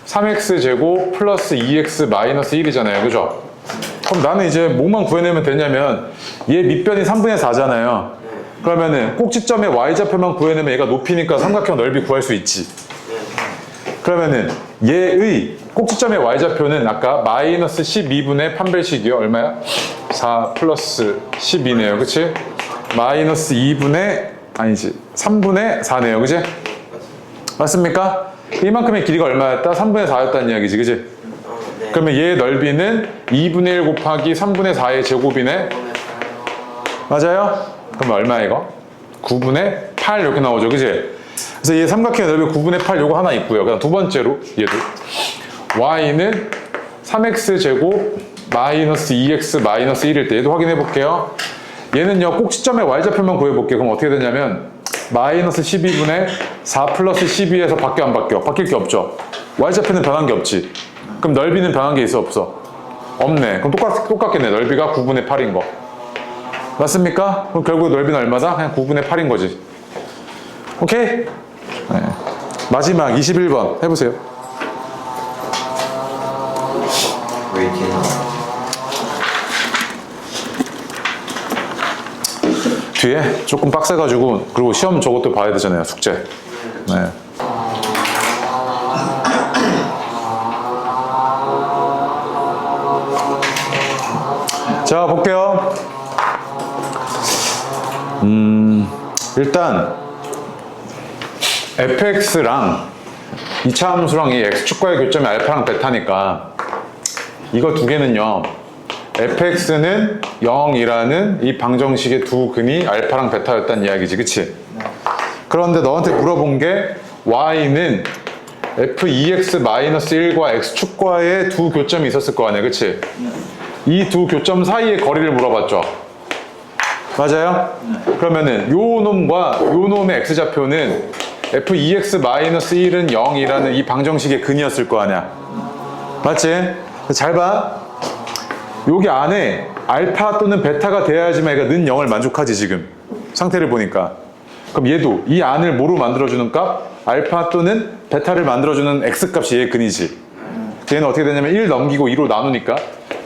3x제곱 플러스 2x 마이너스 1이잖아요. 그죠? 그럼 나는 이제 뭐만 구해내면 되냐면 얘 밑변이 3분의 4잖아요. 그러면은 꼭지점의 Y좌표만 구해내면 얘가 높이니까 삼각형 넓이 구할 수 있지. 그러면은 얘의 꼭지점의 Y좌표는 아까 마이너스 12분의 판별식이요. 얼마야? 4 플러스 12네요. 그치? 마이너스 2분의 아니지 3분의 4네요. 그치? 맞습니까? 이만큼의 길이가 얼마였다? 3분의 4였다는 이야기지. 그치? 네. 그러면 얘의 넓이는 2분의 1 곱하기 3분의 4의 제곱이네. 맞아요? 그럼 얼마야 이거? 9분의 8 이렇게 나오죠. 그치? 그래서 얘 삼각형의 넓이 9분의 8 요거 하나 있고요. 그다음 두 번째로 얘도 y는 3x제곱 마이너스 2x 마이너스 1일 때 얘도 확인해 볼게요. 얘는요 꼭지점의 y좌표만 구해볼게요. 그럼 어떻게 되냐면 마이너스 12분의 4 플러스 12에서 바뀌어 안 바뀌어? 바뀔 게 없죠. y좌표는 변한 게 없지. 그럼 넓이는 변한 게 있어 없어? 없네. 그럼 똑같겠네. 넓이가 9분의 8인 거. 맞습니까? 그럼 결국 넓이는 얼마다? 그냥 9분의 8인 거지. 오케이? 네. 마지막 21번 해보세요. 왜 이렇게 뒤에 조금 빡세가지고 그리고 시험 저것도 봐야 되잖아요. 숙제. 네. 자 볼게요. 일단 fx랑 이차 함수랑 이 x축과의 교점이 알파랑 베타니까 이거 두 개는요 fx는 0이라는 이 방정식의 두 근이 알파랑 베타였다는 이야기지. 그치? 그런데 너한테 물어본 게 y는 f2x-1과 x축과의 두 교점이 있었을 거 아니야. 그치? 이 두 교점 사이의 거리를 물어봤죠. 맞아요? 그러면은 요 놈과 요 놈의 x좌표는 f2x-1은 0이라는 이 방정식의 근이었을 거 아니야. 맞지? 잘 봐. 여기 안에 알파 또는 베타가 돼야지만 얘가 는 0을 만족하지. 지금 상태를 보니까. 그럼 얘도 이 안을 뭐로 만들어주는 값? 알파 또는 베타를 만들어주는 x값이 얘의 근이지. 얘는 어떻게 되냐면 1 넘기고 2로 나누니까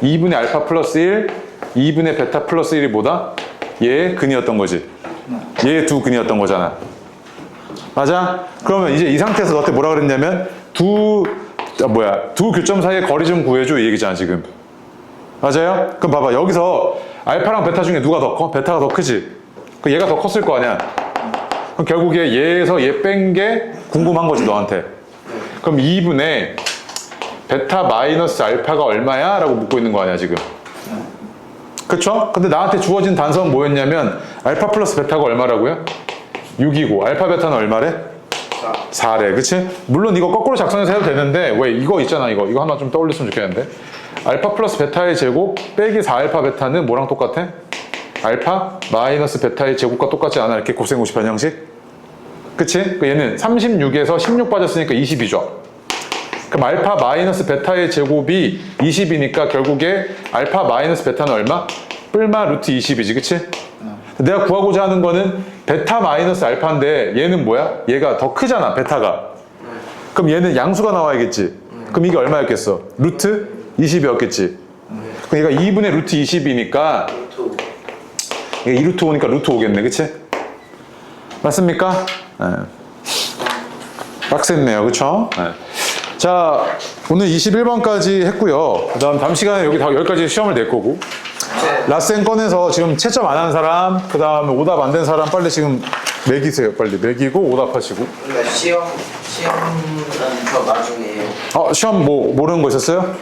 2분의 알파 플러스 1 2분의 베타 플러스 1이 뭐다? 얘의 근이었던 거지. 얘의 두 근이었던 거잖아. 맞아? 그러면 이제 이 상태에서 너한테 뭐라 그랬냐면 두 교점 사이의 거리 좀 구해줘 이 얘기잖아 지금. 맞아요? 그럼 봐봐 여기서 알파랑 베타 중에 누가 더 커? 베타가 더 크지? 그럼 얘가 더 컸을 거 아니야. 그럼 결국에 얘에서 얘 뺀 게 궁금한 거지 너한테. 그럼 2분의 베타 마이너스 알파가 얼마야? 라고 묻고 있는 거 아니야 지금. 그쵸? 근데 나한테 주어진 단서는 뭐였냐면 알파 플러스 베타가 얼마라고요? 6이고 알파 베타는 얼마래? 4래. 그치? 물론 이거 거꾸로 작성해서 해도 되는데 왜 이거 있잖아 이거 하나 좀 떠올렸으면 좋겠는데 알파 플러스 베타의 제곱 빼기 4알파 베타는 뭐랑 똑같아? 알파 마이너스 베타의 제곱과 똑같지 않아? 이렇게 곱셈50 변형식? 그치? 얘는 36에서 16 빠졌으니까 20이죠. 그럼 알파 마이너스 베타의 제곱이 20이니까 결국에 알파 마이너스 베타는 얼마? 뿔마 루트 20이지. 그치? 내가 구하고자 하는 거는 베타 마이너스 알파인데 얘는 뭐야? 얘가 더 크잖아 베타가. 그럼 얘는 양수가 나와야겠지. 그럼 이게 얼마였겠어? 루트 20이었겠지. 그럼 얘가 2분의 루트 20이니까 이게 2루트 5니까 루트 5겠네. 그치? 맞습니까? 네. 빡셌네요. 그쵸? 네. 자 오늘 21번까지 했고요. 그 다음 시간에 여기까지 시험을 낼 거고. 라센 꺼내서 지금 채점 안 한 사람, 그 다음에 오답 안 된 사람 빨리 지금 매기세요. 빨리 매기고 오답하시고. 그러니까 시험은 저 나중에 해요. 시험 뭐 모르는 거 있었어요?